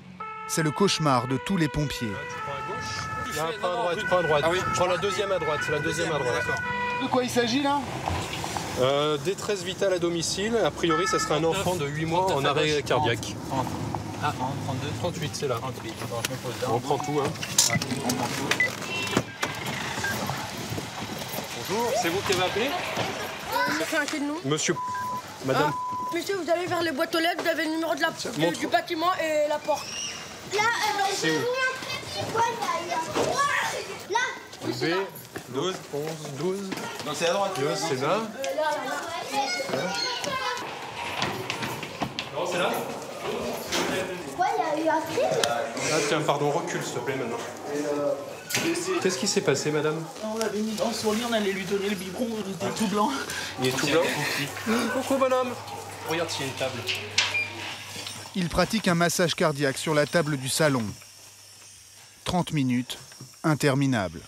c'est le cauchemar de tous les pompiers. Non, pas à droite, pas à droite. Ah oui. Prends la deuxième à droite, c'est la deuxième à droite. De quoi il s'agit là? Détresse vitale à domicile. A priori, ça serait un enfant de 8 mois en arrêt cardiaque. Ah, 32 38, c'est là. 38. Bon, je me pose là. On prend tout, hein. Ouais, on prend tout. Bonjour, c'est vous qui avez appelé? C'est un nom. Monsieur, madame. Monsieur, vous allez vers les boîtes aux lettres, vous avez le numéro de du bâtiment et la porte. Là, c'est où? Là. B, 12, 11, 12. Non, c'est à droite. C'est là. Non, c'est là. Pourquoi il y a eu un crime? Ah tiens, pardon, recule s'il te plaît maintenant. Qu'est-ce qui s'est passé, madame? On l'avait mis dans son lit, on allait lui donner le biberon, il était tout blanc. Il est tout blanc? Coucou, bonhomme. Regarde s'il y a une table. Il pratique un massage cardiaque sur la table du salon. 30 minutes, interminable.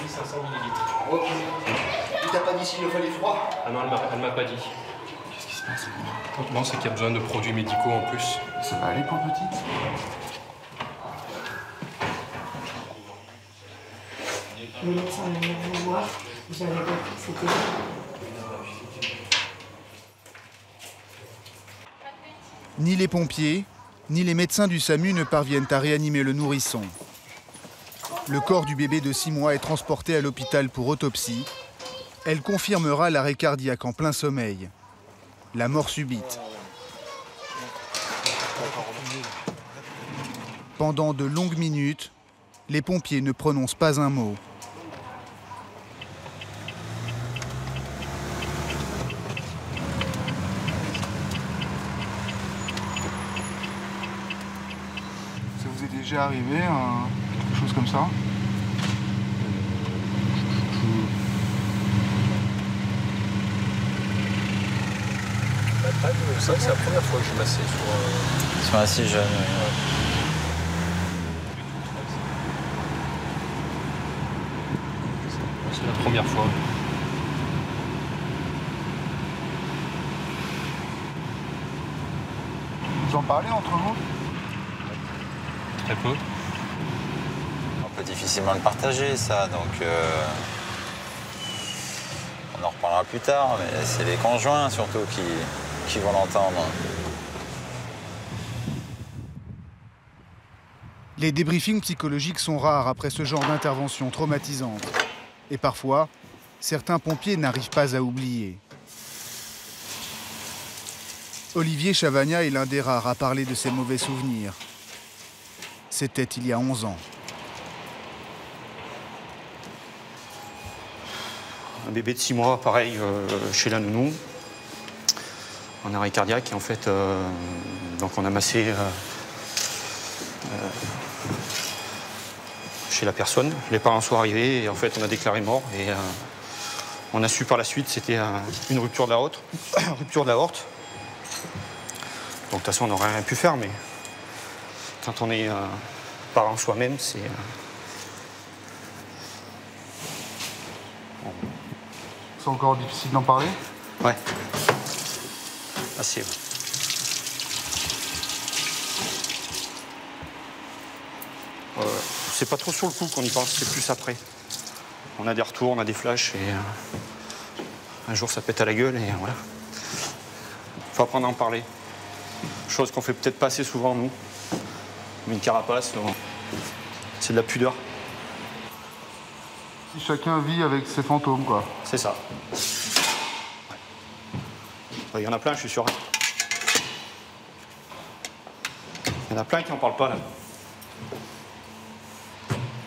500 ml. Ok. Il t'a pas dit s'il le fallait froid? Ah non, elle m'a pas dit. Qu'est-ce qui se passe? Non, c'est qu'il y a besoin de produits médicaux en plus. Ça va aller pour petite? Le médecin est venu vous voir, j'avais compris que c'était... Ni les pompiers, ni les médecins du SAMU ne parviennent à réanimer le nourrisson. Le corps du bébé de 6 mois est transporté à l'hôpital pour autopsie. Elle confirmera l'arrêt cardiaque en plein sommeil. La mort subite. Pendant de longues minutes, les pompiers ne prononcent pas un mot. Ça vous est déjà arrivé, quelque chose comme ça? Ça, c'est la première fois que je massais Ils sont assez jeunes. Ouais. C'est la première fois. Vous en parlez entre vous? Très peu. On peut difficilement le partager, ça, donc on en reparlera plus tard, mais c'est les conjoints surtout qui vont l'entendre. Les débriefings psychologiques sont rares après ce genre d'intervention traumatisante. Et parfois, certains pompiers n'arrivent pas à oublier. Olivier Chavagna est l'un des rares à parler de ses mauvais souvenirs. C'était il y a 11 ans. Un bébé de 6 mois, pareil, chez la nounou, en arrêt cardiaque. Et en fait, donc on a massé chez la personne. Les parents sont arrivés et en fait, on a déclaré mort. Et on a su par la suite c'était une rupture de l'aorte. Rupture de l'aorte. Donc de toute façon, on n'aurait rien pu faire, mais quand on est parent soi-même, c'est... C'est encore difficile d'en parler? Ouais. Assez. C'est pas trop sur le coup qu'on y pense, c'est plus après. On a des retours, on a des flashs et un jour ça pète à la gueule et voilà. Faut apprendre à en parler. Chose qu'on fait peut-être pas assez souvent nous. Mais une carapace, c'est de la pudeur. Si chacun vit avec ses fantômes, quoi. C'est ça. Il y en a plein, je suis sûr. Il y en a plein qui n'en parlent pas, là.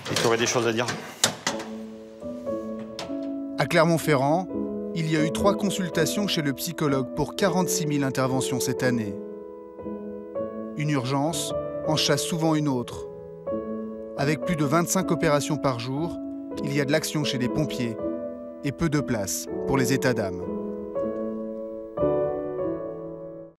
Et qui auraient des choses à dire. À Clermont-Ferrand, il y a eu 3 consultations chez le psychologue pour 46 000 interventions cette année. Une urgence en chasse souvent une autre. Avec plus de 25 opérations par jour, il y a de l'action chez les pompiers et peu de place pour les états d'âme.